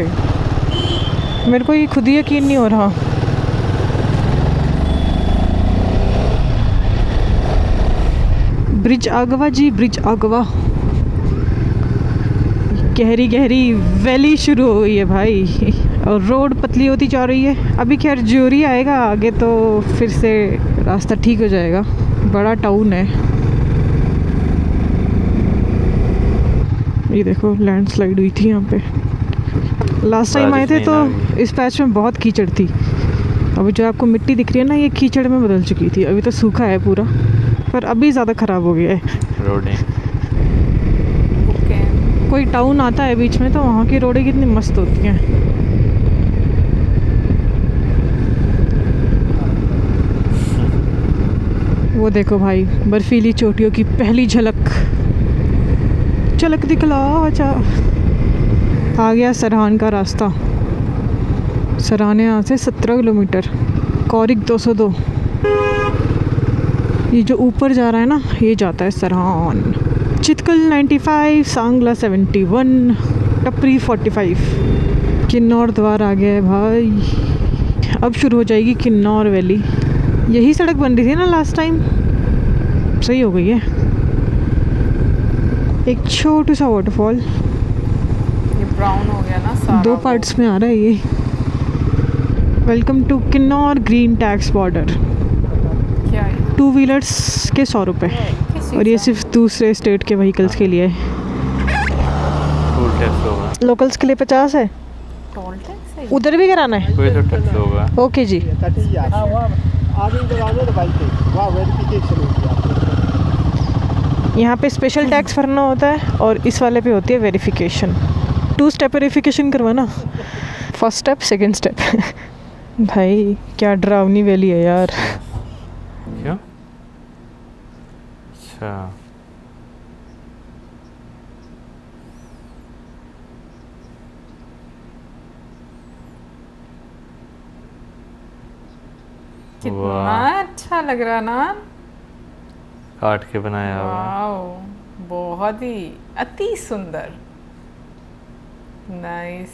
मेरे को ये खुद ही यकीन नहीं हो रहा। ब्रिज आगवा जी, ब्रिज आगवा। गहरी गहरी वैली शुरू हो गई है भाई, और रोड पतली होती जा रही है। अभी खैर ज्योरी आएगा आगे तो फिर से रास्ता ठीक हो जाएगा। बड़ा टाउन है। ये देखो लैंडस्लाइड हुई थी यहाँ पे। लास्ट टाइम आए थे तो इस पैच में बहुत कीचड़ थी। अभी जो आपको मिट्टी दिख रही है ना, ये कीचड़ में बदल चुकी थी। अभी तो सूखा है पूरा, पर अभी ज़्यादा ख़राब हो गया है रोडें। कोई टाउन आता है बीच में तो वहाँ की रोडें कितनी मस्त होती हैं। वो देखो भाई, बर्फीली चोटियों की पहली झलक दिखला। अच्छा, आ गया सरहान का रास्ता। सरहान यहाँ से 17 किलोमीटर, कौरिक 202। ये जो ऊपर जा रहा है ना, ये जाता है सरहान। चितकल 95, सांगला 71, टपरी 45। किन्नौर द्वार आ गया है भाई। अब शुरू हो जाएगी किन्नौर वैली। यही सड़क बन रही थी ना लास्ट टाइम, सही हो गई है। एक छोटू सा वाटरफॉल, ये ब्राउन हो गया ना सारा। 2 पार्ट्स में आ रहा है ये। Welcome to Kinnaur green tax border. क्या है? 2 व्हीलर्स के 100 रुपये, और ये सिर्फ दूसरे स्टेट के व्हीकल्स के लिए है। टोल टैक्स होगा। लोकल्स के लिए 50 है। टोल टैक्स है? उधर भी कराना है? कोई तो टैक्स होगा। ओके जी। यहाँ पे स्पेशल टैक्स भरना होता है और इस वाले पे होती है वेरिफिकेशन। 2 स्टेप वेरिफिकेशन करवाना, फर्स्ट स्टेप, सेकंड स्टेप। भाई क्या डरावनी वैली है यार। क्यों? अच्छा, कितना अच्छा लग रहा ना, काट के बनाया हुआ। वाओ, बहुत ही अति सुंदर, नाइस।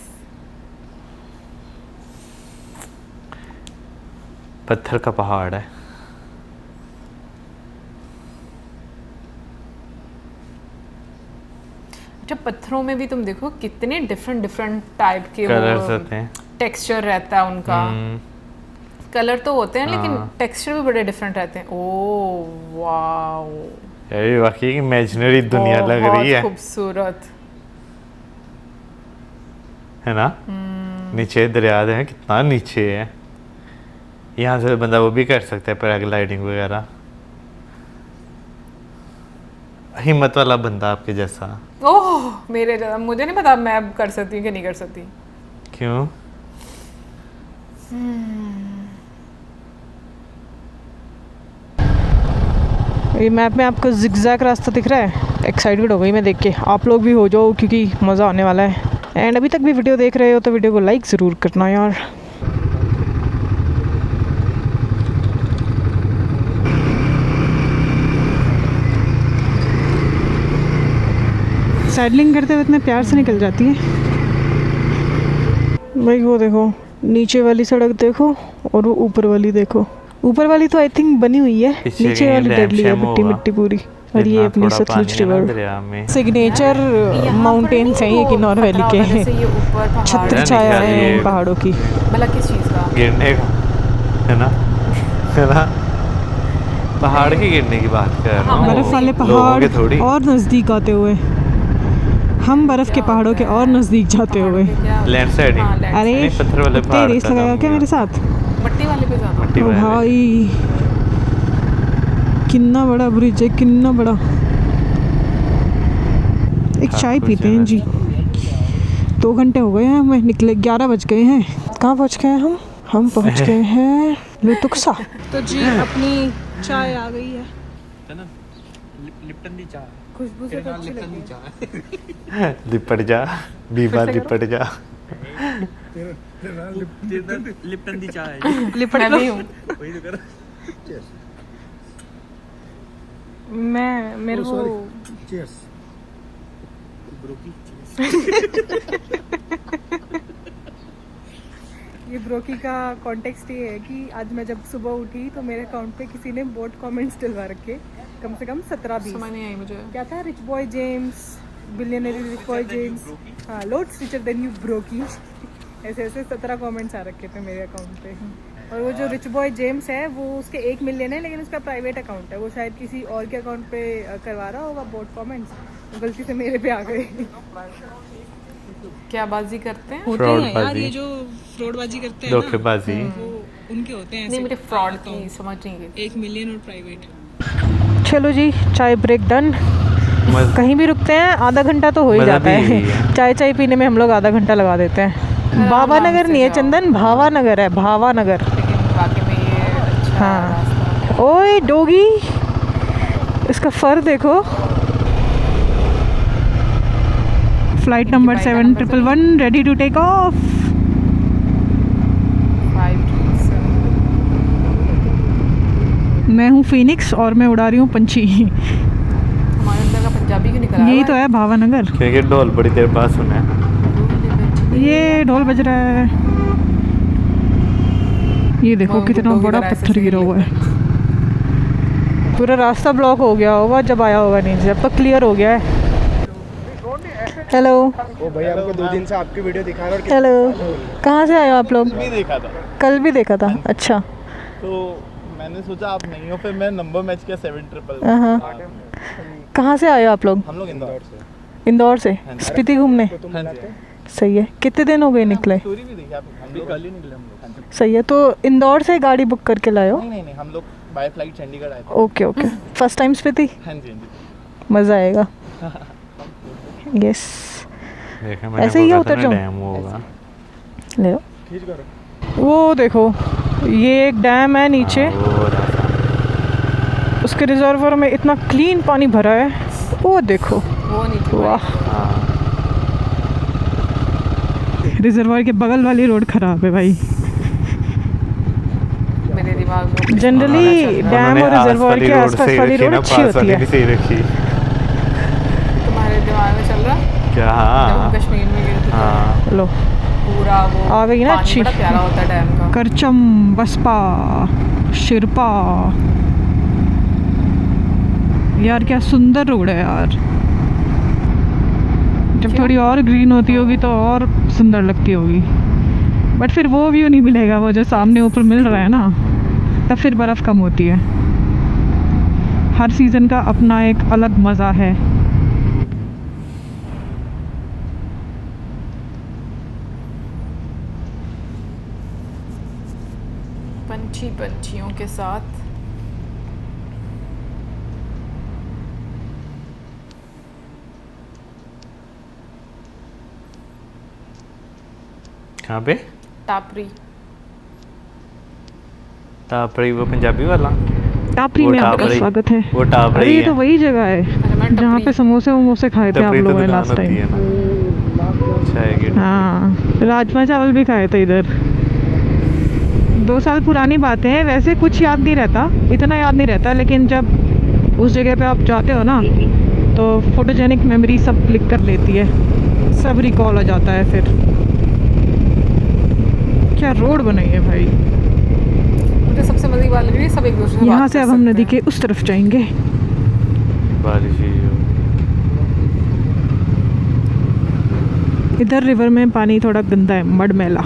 पत्थर का पहाड़ है। अच्छा, पत्थरों में भी तुम देखो कितने डिफरेंट टाइप के कलर्स होते हैं, टेक्सचर रहता है उनका। कलर तो होते हैं लेकिन टेक्सचर भी बड़े डिफरेंट रहते हैं। ओ वाओ, ये वाकई इमेजिनरी दुनिया लग रही है। खूबसूरत है ना। नीचे दरिया है, कितना नीचे है। यहाँ से बंदा वो भी कर सकता है, पैराग्लाइडिंग वगैरह। हिम्मत वाला बंदा आपके जैसा। ओह, मेरे जैसा। मुझे नहीं पता मैं अब कर सकती हूँ कि नहीं कर सकती। क्यों? ये मैप में आपको जिगजैग रास्ता दिख रहा है। एक्साइटेड हो गई मैं देख के। आप लोग भी हो जाओ क्योंकि मज़ा आने वाला है। एंड अभी तक भी वीडियो देख रहे हो तो वीडियो को लाइक ज़रूर करना यार। सैडलिंग करते हुए इतने प्यार से निकल जाती है भाई। वो देखो नीचे वाली सड़क देखो और वो ऊपर वाली देखो। ऊपर वाली तो आई थिंक बनी हुई है, नीचे वाली डेडली है, मिट्टी मिट्टी पूरी। और ये अपनी सतलुज रिवर। सिग्नेचर माउंटेन्स हैं ये किन्नौर वैली के। छत्र छाया है इन पहाड़ों की। भला किस चीज़ का? गिरने का, है ना, है ना। पहाड़ के गिरने की बात कर रहा हूँ। बर्फ वाले पहाड़ और नज़दीक आते हुए, हम बर्फ के पहाड़ों के और नज़दीक जाते हुए। लैंडस्लाइडिंग। अरे पत्थर वाले पहाड़ रेस लगाया क्या मेरे साथ? मट्टी वाले पे जाना। मट्टी ओ वाले। भाई कितना बड़ा ब्रिज है, कितना बड़ा। एक चाय पीते हैं जी। 2 घंटे हो गए हैं हमें निकले, 11 बज गए हैं। कहाँ पहुँच गए हैं हम पहुँच गए हैं लुतुक्सा। तो जी अपनी चाय आ गई है। लिप्टन दी चाय, खुशबू से तो अच्छी लगी है। लिपट जा बीबा, लिपट जा। लिप्टन दी चाय। लिपट मैं लो। भी हूँ। वही तो कर। मैं मेरे को चीयर्स ब्रोकी। ये ब्रोकी का कॉन्टेक्स्ट ये है कि आज मैं जब सुबह उठी तो मेरे अकाउंट पे किसी ने बोट कमेंट्स डलवा रखे, कम से कम 17-20। समझ नहीं आई मुझे। क्या था, rich boy James, billionaire rich boy James, हाँ लोड्स रिचर देन यू ब्रोकी, ऐसे ऐसे 17 कमेंट्स आ रखे थे मेरे अकाउंट पे। और वो जो रिच बॉय जेम्स है वो उसके 1 मिलियन है, लेकिन उसका प्राइवेट अकाउंट है, वो शायद किसी और के अकाउंट पे करवा रहा होगा बोट कमेंट्स, गलती से मेरे पे आ गए। क्या बाजी करते हैं? होते हैं यार ये जो फ्रॉडबाजी करते हैं धोखेबाजी, वो उनके होते हैं। नहीं, मुझे फ्रॉड की समझ नहीं गई। 1 मिलियन और प्राइवेट। चलो जी, चाय ब्रेक डन। कहीं भी रुकते हैं आधा घंटा तो हो ही जाता है। चाय पीने में हम लोग आधा घंटा लगा देते हैं। भावानगर नहीं है चंदन, भावानगर है, भावानगर। लेकिन बाकी में ये अच्छा हाँ। रास्ता। ओए डोगी, इसका फर देखो। Flight number 7111 ready to take off. 527। मैं हूँ फिनिक्स और मैं उड़ा रही हूँ पंछी। हमारे अंदर का पंजाबी क्यों निकला? यही तो है भावानगर। क्योंकि ढोल बड़ी देर बाद सुना है। ये ढोल बज रहा है। ये देखो कितना बड़ा पत्थर गिरा हुआ है। पूरा रास्ता ब्लॉक हो गया होगा जब आया होगा नीचे, जब तक क्लियर हो गया है। हेलो। ओ भाई हमको 2 दिन से आपकी वीडियो दिखा रहे हो। हेलो, कहाँ से आए हो आप लोग? भी देखा था, कल भी देखा था। अच्छा, तो मैंने सोचा आप नहीं हो, फिर मैं नंबर मैच किया 7 हाँ। कहाँ से आए हो आप लोग? हम लोग इंदौर से। इंदौर से स्पीति घूमने? हाँ जी। सही है। कितने दिन हो गए निकले? स्टोरी भी देखी आप? हम लोग कल ही निकले हम लोग। सही है। तो इंदौर से गाड़ी बुक करके लाए हो? नहीं, हम लोग बाय फ्लाइट चंडीगढ़ आए थे। Okay okay. First time Spiti? हाँ जी। मज़ा आएगा। यस। देखा मैंने, ऐसे ही बोला उतर था ना जाऊं? डैम होगा। ले लो। खींच कर वो देखो, ये एक डैम है नीचे। हाँ, वो रहा। उसके रिजर्वर में इतना क्लीन पानी भरा है। वो देखो, वो नहीं। वाह। हाँ, रिजर्वर के बगल वाली रोड खराब है भाई। मेरे दिमाग में जनरली डैम और रिजर्वर के आसपास वाली रोड अच्छी होती है। सही रखी। तुम्हारे दिमाग में चल रहा? क्या? जब हम हाँ कश्मीर में गए थे तो हाँ। लो, पूरा वो आ गई ना पानी अच्छी। बड़ा प्यारा होता है डैम का। करचम, बसपा, शिरपा। यार क्या सुंदर रोड है यार। जब थोड़ी और ग्रीन होती होगी तो और सुंदर लगती होगी, बट फिर वो व्यू नहीं मिलेगा, वो जो सामने ऊपर मिल रहा है ना, तब फिर बर्फ़ कम होती है। हर सीज़न का अपना एक अलग मज़ा है। पंछियों के साथ। कहाँ पे? टापरी। टापरी वो पंजाबी वाला? टापरी वो में आपका टापरी। स्वागत है। वो टापरी अरे ये है। तो वही जगह है मैं जहाँ पे टपरी। समोसे वमोसे खाए थे आप टापरी तो लोगों ने दुकान लास्ट होती टाइम। है ना। चाय की। हाँ, राजमा चावल भी खाए थे इधर। 2 साल पुरानी बातें हैं, वैसे कुछ याद नहीं रहता, इतना याद नहीं रहता, लेकिन जब उस जगह पे आप जाते हो ना तो फोटोजेनिक मेमोरी सब क्लिक कर लेती है, सब रिकॉल आ जाता है। फिर क्या रोड बनाई है भाई। मुझे सबसे मजे की बात लग रही है, सब एक दूसरे से यहाँ बात से कर अब हम सकते नदी हैं। के उस तरफ जाएंगे। बारिश ही हो। इधर रिवर में पानी थोड़ा गंदा है, मड मैला।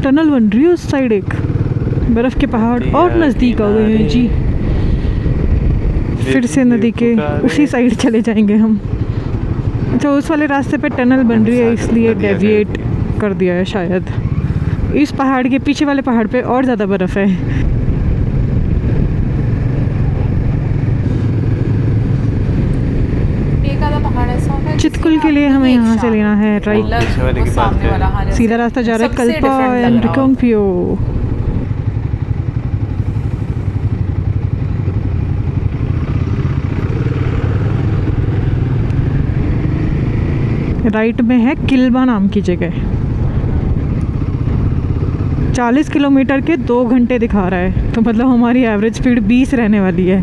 टनल बन रही है उस साइड, एक बर्फ के पहाड़ और नज़दीक आ गए हैं जी। फिर से नदी के उसी साइड चले जाएंगे हम। अच्छा, उस वाले रास्ते पे टनल बन रही है, इसलिए डेविएट कर दिया है शायद। इस पहाड़ के पीछे वाले पहाड़ पे और ज़्यादा बर्फ़ है। एक आधा पहाड़ ऐसा होता है चितकुल के लिए हमें यहाँ से लेना है राइट। पीछे वाले की बात सामने करें। वाला, हाँ, जैसे सीधा रास्ता जा रहा है सबसे कल्पा different लग एंड रहा हो। रिकोंगपियो। राइट में है किल्बा नाम की जगह। 40 किलोमीटर के 2 घंटे दिखा रहा है, तो मतलब हमारी एवरेज स्पीड 20 रहने वाली है।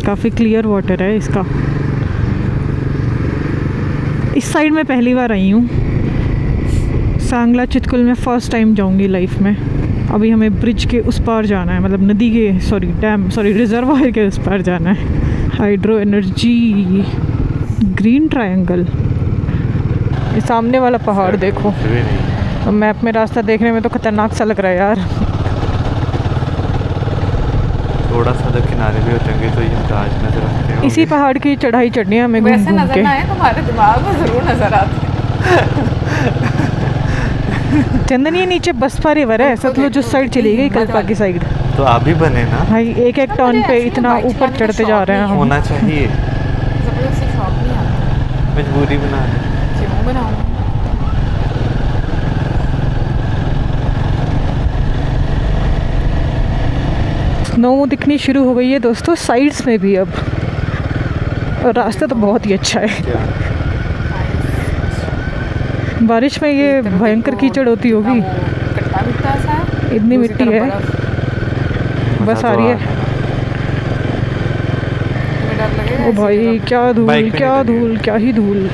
काफ़ी क्लियर वाटर है इसका। इस साइड में पहली बार आई हूँ। सांगला चितकुल में फर्स्ट टाइम जाऊँगी लाइफ में। अभी हमें ब्रिज के उस पार जाना है, मतलब नदी के रिजर्वायर के उस पार जाना है। Hydro energy green triangle. ये सामने वाला पहाड़ देखो, मैप में रास्ता देखने में तो खतरनाक सा लग रहा है यार। थोड़ा सा तो किनारे भी होते तो ये गाज नजर आते हैं। इसी पहाड़ की चढ़ाई चढ़नी है हमें घूम वैसे घूम नजर के। ना आए, तुम्हारे दिमाग में जरूर नजर आते हैं। चंदन ये नीचे बसपा रिवर है, सतलुज उस साइड चली गई, कल्पा की साइड। तो आप भी बने ना भाई एक एक टर्न पे इतना ऊपर चढ़ते जा रहे हैं हम। होना चाहिए, जबरदस्ती शौक नहीं आता। मजबूरी बना है। क्यों बनाऊं? स्नो दिखनी शुरू हो गई है दोस्तों, साइड्स में भी अब, और रास्ता तो बहुत ही अच्छा है। बारिश में ये भयंकर कीचड़ होती होगी, कट्टा मिट्टा सा है, इतनी दूसरी मिट्टी तरफ है, बर्फ। बस आ रही है। तुम्हें डर लगेगा ओ ऐसी भाई जगह? क्या धूल, बाइक पे क्या नहीं लगेगा। धूल, क्या ही धूल।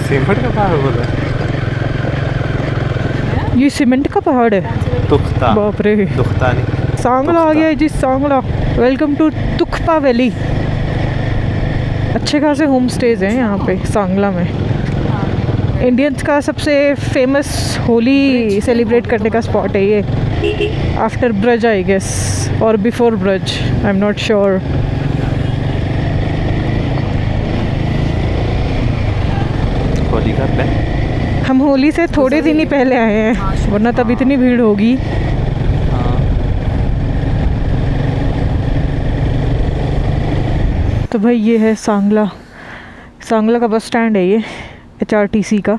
सीमेंट का पहाड़ बोला, ये सीमेंट का पहाड़ है, दुखता बाप रे। दुखता नहीं। सांगला आ गया है जी, Sangla. Welcome to Tukpa valley. अच्छे खासे होम स्टेज हैं यहाँ पे सांगला में। इंडियंस का सबसे फेमस होली सेलिब्रेट करने का स्पॉट है ये, आफ्टर ब्रज आई गेस, और before Braj, I am not sure. Holi का प्लान। हम होली से थोड़े दिन ही पहले आए हैं, वरना तब इतनी भीड़ होगी। तो भाई ये है सांगला, सांगला का बस स्टैंड है ये, HRTC का।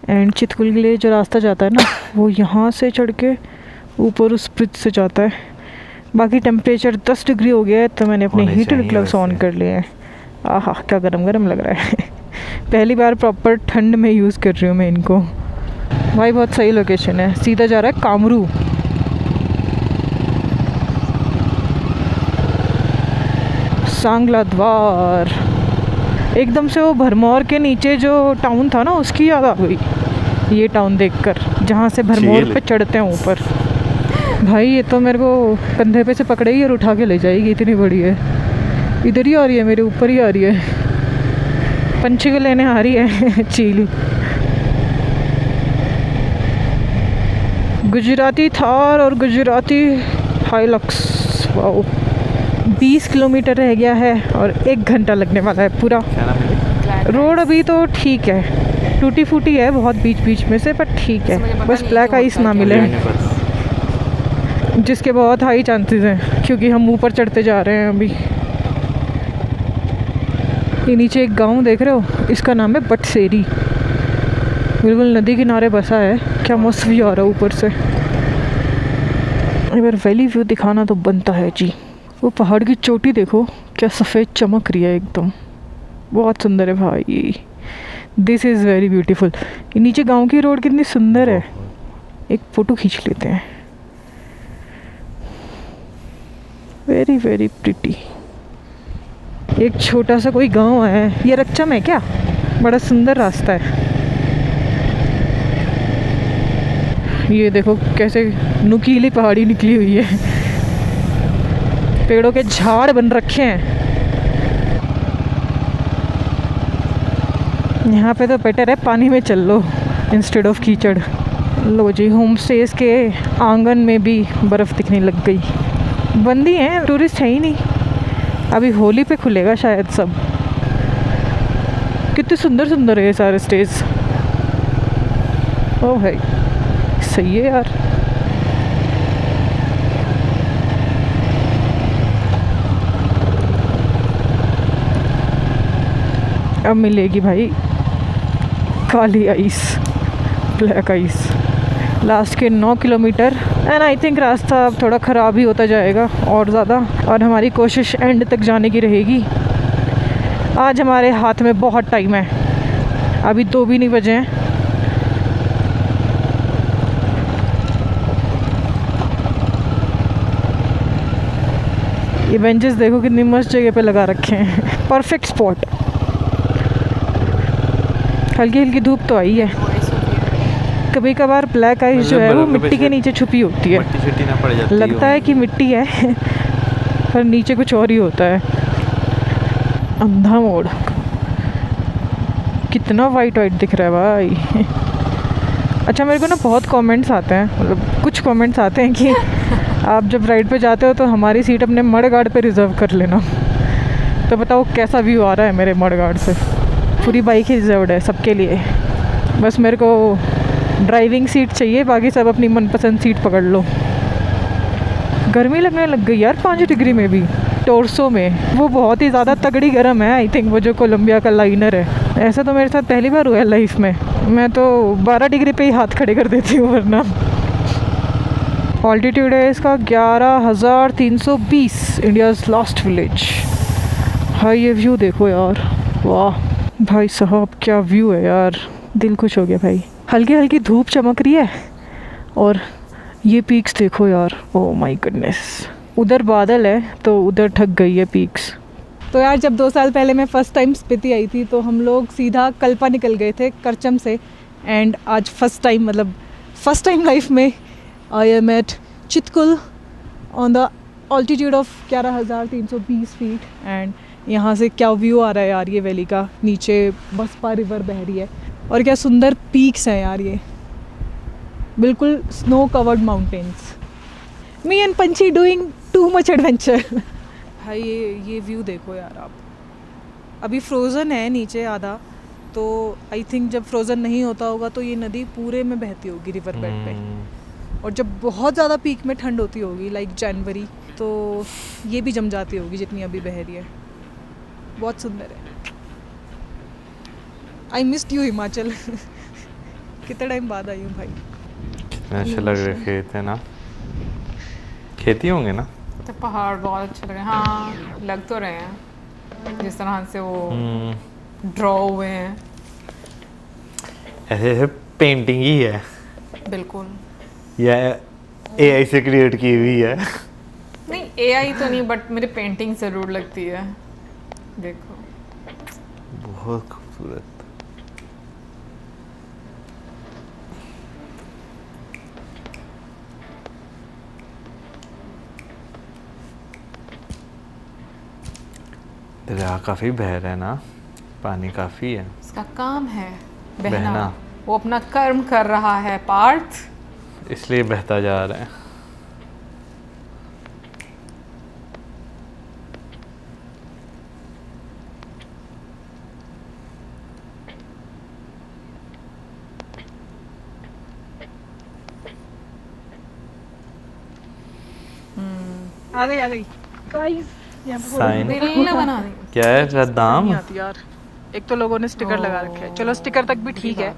एंड चितकुल के लिए जो रास्ता जाता है ना, वो यहाँ से चढ़ के ऊपर उस ब्रिज से जाता है। बाकी टेम्परेचर 10 डिग्री हो गया है, तो मैंने अपने होने हीटर चाहिए ग्लव्स ऑन वैसे। कर लिए हैं। आहा क्या गरम गरम लग रहा है। पहली बार प्रॉपर ठंड में यूज़ कर रही हूँ मैं इनको। भाई बहुत सही लोकेशन है, सीधा जा रहा है कामरू। सांगला द्वार। एकदम से वो भरमौर के नीचे जो टाउन था ना, उसकी याद आ गई ये टाउन देखकर, जहाँ से भरमौर पे चढ़ते हैं ऊपर। भाई ये तो मेरे को कंधे पे से पकड़ेगी और उठा के ले जाएगी, इतनी बड़ी है। इधर ही आ रही है, मेरे ऊपर ही आ रही है, पंछी को लेने आ रही है। चील। गुजराती थार और गुजराती हाइलक्स। वाओ, 20 किलोमीटर रह गया है और 1 घंटा लगने वाला है पूरा। क्या नाम है? रोड अभी तो ठीक है, टूटी फूटी है बहुत बीच बीच में से, पर ठीक है। बस ब्लैक आइस ना मिले, जिसके बहुत हाई चांसेस हैं, क्योंकि हम ऊपर चढ़ते जा रहे हैं अभी। ये नीचे एक गांव देख रहे हो, इसका नाम है बटसेरी। बिल्कुल नदी किनारे बसा है। क्या मस्त व्यू आ रहा है ऊपर से। एक बार वैली व्यू दिखाना तो बनता है जी। वो पहाड़ की चोटी देखो, क्या सफ़ेद चमक रही है एकदम, बहुत सुंदर है भाई। This is very beautiful. ये नीचे गांव की रोड कितनी सुंदर है। एक फ़ोटो खींच लेते हैं। Very very pretty. एक छोटा सा कोई गांव है, ये रच्चम है क्या? बड़ा सुंदर रास्ता है। ये देखो कैसे नुकीली पहाड़ी निकली हुई है, पेड़ों के झाड़ बन रखे हैं। यहाँ पे तो बेटर है पानी में चल लो इंस्टेड ऑफ कीचड़। लो जी, होम स्टेज के आंगन में भी बर्फ़ दिखने लग गई। बंद ही हैं, टूरिस्ट है ही नहीं। अभी होली पे खुलेगा शायद सब। कितने सुंदर सुंदर है ये सारे स्टेज। ओ भाई सही है यार। अब मिलेगी भाई काली आइस, ब्लैक आइस। लास्ट के 9 किलोमीटर एंड आई थिंक रास्ता अब थोड़ा ख़राब ही होता जाएगा और ज़्यादा, और हमारी कोशिश एंड तक जाने की रहेगी। आज हमारे हाथ में बहुत टाइम है, अभी 2 भी नहीं बजे हैं। ये बेंचेस देखो कितनी मस्त जगह पे लगा रखे हैं, परफेक्ट स्पॉट। हल्की हल्की धूप तो आई है, कभी कभार ब्लैक आइस जो है वो मिट्टी के नीचे छुपी होती है, मट्टी छट्टी ना पड़ जाती लगता है कि मिट्टी है पर नीचे कुछ और ही होता है। अंधा मोड़, कितना वाइट वाइट दिख रहा है भाई। अच्छा मेरे को ना बहुत कमेंट्स आते हैं, मतलब कुछ कमेंट्स आते हैं कि आप जब राइड पे जाते हो तो हमारी सीट अपने मड गार्ड पे रिज़र्व कर लेना। तो बताओ कैसा व्यू आ रहा है मेरे मड गार्ड से। पूरी बाइक ही रिजर्व्ड है सबके लिए, बस मेरे को ड्राइविंग सीट चाहिए, बाकी सब अपनी मनपसंद सीट पकड़ लो। गर्मी लगने लग गई यार 5 डिग्री में भी, टोर्सो में। वो बहुत ही ज़्यादा तगड़ी गर्म है आई थिंक, वो जो कोलंबिया का लाइनर है। ऐसा तो मेरे साथ पहली बार हुआ है लाइफ में। मैं तो 12 डिग्री पे ही हाथ खड़े कर देती हूँ वरना। ऑल्टीट्यूड है इसका 11,320, इंडियाज़ लास्ट विलेज। भाई ये व्यू देखो यार, वाह भाई साहब क्या व्यू है यार, दिल खुश हो गया भाई। हल्की हल्की धूप चमक रही है और ये पीक्स देखो यार, ओह माय गुडनेस। उधर बादल है तो उधर ठग गई है पीक्स। तो यार जब 2 साल पहले मैं फ़र्स्ट टाइम स्पीति आई थी तो हम लोग सीधा कल्पा निकल गए थे करचम से, एंड आज फर्स्ट टाइम लाइफ में I am at Chitkul on the altitude of 11,320 feet. And यहाँ से क्या व्यू आ रहा है यार ये वैली का, नीचे बसपा रिवर बह रही है और क्या सुंदर पीक्स हैं यार, ये बिल्कुल snow covered mountains. Me and Panchi doing too much adventure. भाई ये व्यू देखो यार आप। अभी फ्रोज़न है नीचे आधा, तो आई थिंक जब फ्रोज़न नहीं होता होगा तो ये नदी पूरे में बहती होगी रिवर बेड पे। और जब बहुत ज़्यादा पीक में ठंड होती होगी लाइक जनवरी, तो ये भी जम जाती होगी जितनी अभी बह रही है। बहुत सुंदर है। I missed you Himachal. कितना टाइम बाद आई हूँ भाई। कितने अच्छे लग रहे खेत है ना, खेती होंगे ना। तो पहाड़ बहुत अच्छे लगे, हाँ लग तो रहे हैं जिस तरह से वो ड्रॉ हुए हैं। ऐसे पेंटिंग ही है बिल्कुल, या एआई से क्रिएट की हुई है। नहीं एआई तो नहीं, बट मेरी पेंटिंग ज़रूर लगती है। देखो बहुत खूबसूरत। दरिया काफी बह रहा है ना, पानी काफी है। इसका काम है बहना। वो अपना कर्म कर रहा है पार्थ, इसलिए बहता जा रहा है। आ गई गाइस, यहाँ पे साइन दिल ना बना दे। क्या है रद्दाम? नहीं आती यार। एक तो लोगों ने स्टिकर लगा रखे हैं, चलो स्टिकर तक भी ठीक है,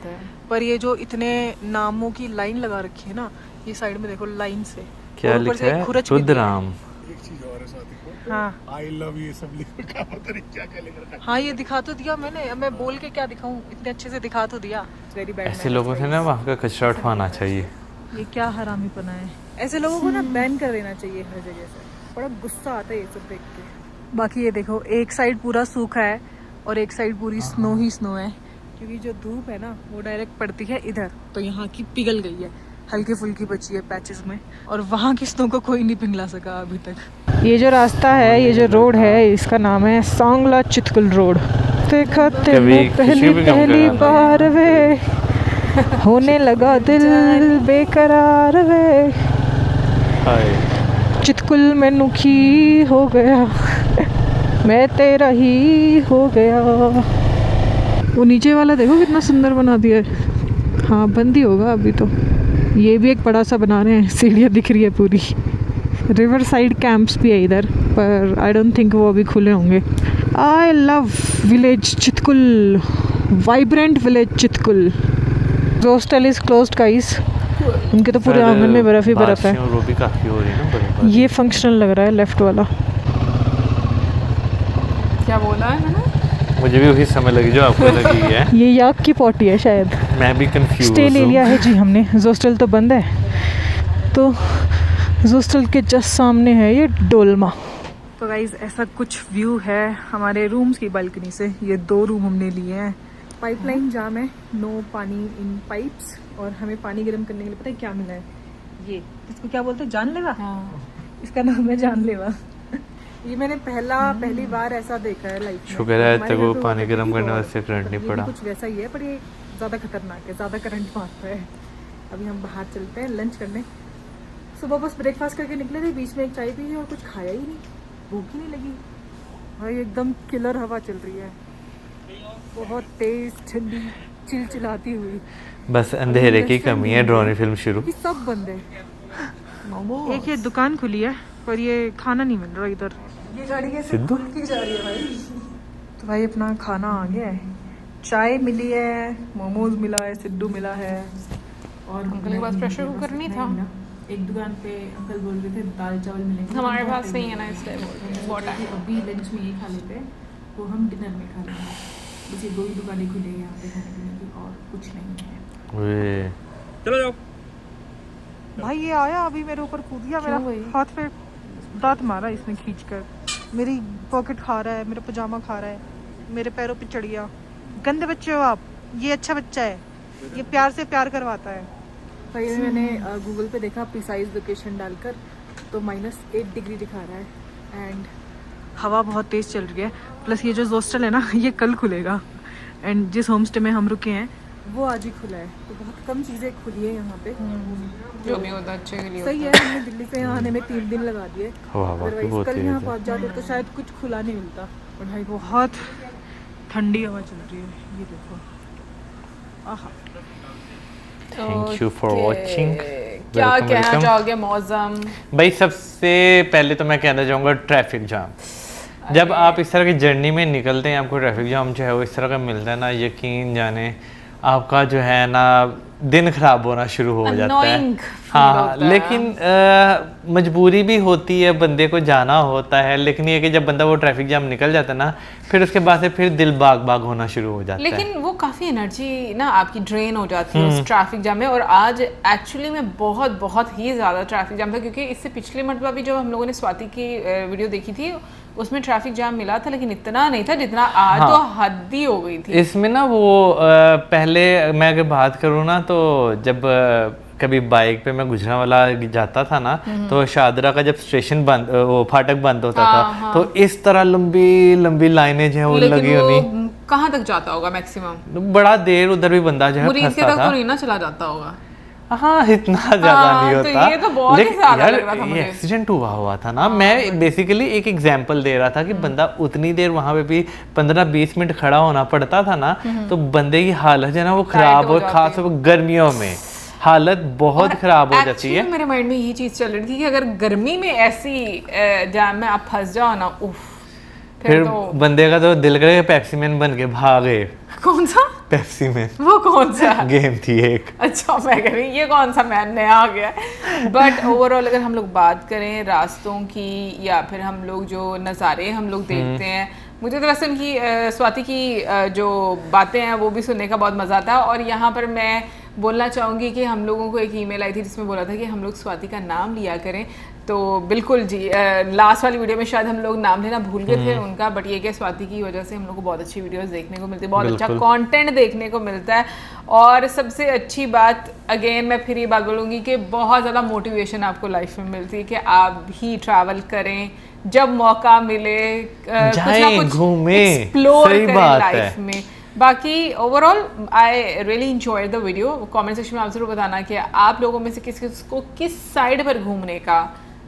पर ये जो इतने नामों की लाइन लगा रखी है ना, ये साइड में देखो लाइन से क्या और ऊपर लिखा से है? खुरच भी रुद्राम। एक चीज और है साथी को, हाँ आई लव ये सब लिखो, क्या पता नहीं क्या क्या लिख रखा है। हाँ ये दिखा तो दिया मैंने, अब मैं बोल के क्या दिखाऊं, इतने अच्छे से दिखा तो दिया। Very bad. ऐसे लोगों से ना वहाँ का कचरा उठवाना चाहिए। ये क्या हरामीपना है, ऐसे लोगों को ना बैन कर देना चाहिए हर जगह से। बड़ा गुस्सा आता है ये सब देख के। बाकी ये देखो एक साइड पूरा सूखा है और एक साइड पूरी स्नो ही स्नो है, क्योंकि जो धूप है ना वो डायरेक्ट पड़ती है इधर, तो यहाँ की पिघल गई है, हल्की फुल्की बची है पैचेस में, और वहाँ की स्नो को कोई नहीं पिघला सका अभी तक। ये जो रास्ता है, ये जो रोड है, इसका नाम है सांगला चितकुल रोड। देखा तेरे पहली बार वे, होने लगा दिल बेकरार वे, चितकुल में नुखी हो गया, मैं तेरा ही हो गया। वो नीचे वाला देखो कितना सुंदर बना दिया है। हाँ बंद ही होगा अभी तो। ये भी एक बड़ा सा बना रहे हैं, सीढ़ियाँ दिख रही है पूरी। रिवर साइड कैंप्स भी है इधर, पर आई डोंट थिंक वो अभी खुले होंगे। I love village Chitkul, vibrant village Chitkul. Hostel is closed guys, उनके तो पूरे आंगन में बर्फ ही बर्फ है। वो भी काफी हो रही है ना बड़ी। ये फंक्शनल लग रहा है लेफ्ट वाला। क्या बोला है मैंने? मुझे भी वही समय लगी जो आपको लगी है। ये याक की पॉटी है शायद। मैं भी कंफ्यूज स्टे ले लिया है जी हमने, हॉस्टल तो बंद है, तो हॉस्टल के जस्ट सामने है ये डोलमा। तो गाइज ऐसा कुछ व्यू है हमारे रूम्स की बालकनी से। ये 2 रूम हमने लिए हैं। पाइपलाइन जाम है, नो पानी इन पाइप्स, और हमें पानी गर्म करने के लिए पता है क्या मिला है, ये इसको क्या बोलते हैं, जानलेवा। हाँ। इसका नाम है जानलेवा। ये मैंने पहली बार ऐसा देखा है लाइफ में। शुक्र है हमारे तेरे को घर पे पानी होता था गर्म कि करने और- वास्ते करंट नहीं ये भी पड़ा। कुछ वैसा ही है, पर ये ज़्यादा खतरनाक है, ज़्यादा करंट मारता है। अभी हम बाहर चलते हैं लंच करने। सुबह बस ब्रेकफास्ट करके निकले थे, बीच में एक चाय पी और कुछ खाया ही नहीं, भूख ही नहीं लगी भाई। एकदम किलर हवा चल रही है, बहुत तेज ठंडी चिलचिलाती हुई। बस अंधेरे की कमी है, ड्रोन फिल्म शुरू। ये सब बंद है। एक ये दुकान खुली है पर ये खाना नहीं मिल रहा इधर। ये गाड़ी कैसे सिद्धू? खुल के जा रही है भाई। तो भाई अपना खाना आ गया है, चाय मिली है, मोमोज मिला है, सिद्धू मिला है। और अंकल के पास प्रेशर कुकर नहीं था। एक दुकान पे अंकल बोल रहे थे दाल चावल मिलेंगे, हमारे पास नहीं है ना, इसलिए बोल रहे हैं बहुत टाइम। अभी लंच में ये खा लेते हैं तो हम डिनर में खा लेंगे। बस ये 2 ही दुकानें खुली है यहाँ पे खाने पीने की, और कुछ नहीं है। वे भाई ये आया अभी मेरे ऊपर कूद गया, मेरा भाई? हाथ पे दांत मारा इसने खींचकर, मेरी पॉकेट खा रहा है, मेरा पजामा खा रहा है, मेरे पैरों पे चढ़ गया। गंदे बच्चे हो आप, ये अच्छा बच्चा है, ये प्यार से प्यार करवाता है। भाई मैंने गूगल पे देखा प्रिसाइज लोकेशन डालकर, तो -8 डिग्री दिखा रहा है एंड हवा बहुत तेज़ चल रही है। प्लस ये जो हॉस्टल है ना ये कल खुलेगा, एंड जिस होम स्टे में हम रुके हैं वो आज ही खुला है, तो बहुत कम चीज़ें खुली है यहाँ पे। जो भी होता है अच्छे के लिए सही होता है, हमने दिल्ली से यहाँ आने में 3 दिन लगा दिए, हवा की अदरवाइज बहुत कल यहाँ तेज है। पहुँच जाते तो शायद कुछ खुला नहीं मिलता। और भाई बहुत ठंडी हवा चल रही है, ये देखो। आहा, थैंक यू फॉर वाचिंग। क्या कहना चाहोगे मौसम? भाई सबसे पहले तो मैं कहना चाहूँगा ट्रैफिक जाम। जब आप इस तरह की जर्नी में निकलते हैं, आपको ट्रैफिक जाम जो है वो इस तरह का मिलता है ना, यकीन जाने आपका जो है ना दिन खराब होना शुरू हो जाता है। Annoying हाँ, feel होता है। लेकिन मजबूरी भी होती है, बंदे को जाना होता है। लेकिन ये कि जब बंदा वो ट्रैफिक जाम निकल जाता है ना, फिर उसके बाद से फिर दिल बाग बाग होना शुरू हो जाता है। लेकिन वो काफ़ी एनर्जी ना आपकी ड्रेन हो जाती है उस ट्रैफिक जाम में। और आज एक्चुअली में बहुत ही ज़्यादा ट्रैफिक जाम था, क्योंकि इससे पिछले मरतबा भी जब हम लोगों ने स्वाति की वीडियो देखी थी उसमें ट्रैफिक जाम मिला था, लेकिन इतना नहीं था जितना आज। तो हद ही हो गई थी इसमें ना। वो पहले मैं अगर बात करूँ ना, तो जब कभी बाइक पे मैं गुजरांवाला जाता था ना, तो शादरा का जब स्टेशन बंद, वो फाटक बंद होता था, तो इस तरह लंबी लंबी लाइनें जो है वो लगी होनी। कहाँ तक जाता होगा मैक्सिमम? बड़ा देर उधर भी बंदा जो है मुरीद के फंसता तक था। तो नहीं ना चला जाता होगा। हाँ, इतना ज्यादा नहीं तो होता। ये तो बहुत ही लेकिन ज्यादा यार, लग रहा था ये मुझे। एक्सीडेंट हुआ था ना। मैं बेसिकली एक एग्जांपल दे रहा था कि बंदा उतनी देर वहां पे भी 15-20 मिनट खड़ा होना पड़ता था ना, तो बंदे की हालत जो है ना वो खराब हो, खासतौर पर गर्मियों में हालत बहुत खराब हो जाती है। मेरे माइंड में यही चीज चल रही थी कि अगर गर्मी में ऐसी जाम में आप फंस जाओ ना, उफ, फिर तो बंदे का तो दिल करे पेप्सी मैन बन के भागे। कौन सा? पेप्सी मैन वो कौन सा गेम थी एक। अच्छा, मैं कह रही ये कौन सा मैन नया आ गया। बट ओवरऑल अगर हम लोग बात करें रास्तों की, या फिर हम लोग जो नज़ारे हम लोग देखते हैं, मुझे तो वैसे उनकी स्वाति की जो बातें हैं वो भी सुनने का बहुत मज़ा आता है। और यहाँ पर मैं बोलना चाहूँगी कि हम लोगों को एक ईमेल आई थी जिसमें बोला था कि हम लोग स्वाति का नाम लिया करें। तो बिल्कुल जी, लास्ट वाली वीडियो में शायद हम लोग नाम लेना भूल गए थे उनका, बट ये कि स्वाति की वजह से हम लोग को बहुत अच्छी वीडियोस देखने को मिलती है, बहुत अच्छा कंटेंट देखने को मिलता है। और सबसे अच्छी बात, अगेन मैं फिर ये बात बोलूँगी कि बहुत ज़्यादा मोटिवेशन आपको लाइफ में मिलती है कि आप भी ट्रैवल करें, जब मौका मिले कुछ ना कुछ एक्सप्लोर करें लाइफ में। बाकी overall I really enjoy the video. Comment section में आप जरूर बताना कि आप लोगों में से किस किस को किस साइड पर घूमने का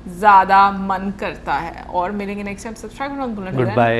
ज़्यादा मन करता है। और मिलेंगे नेक्स्ट टाइम। सब्सक्राइब करना मत भूलना। Good bye.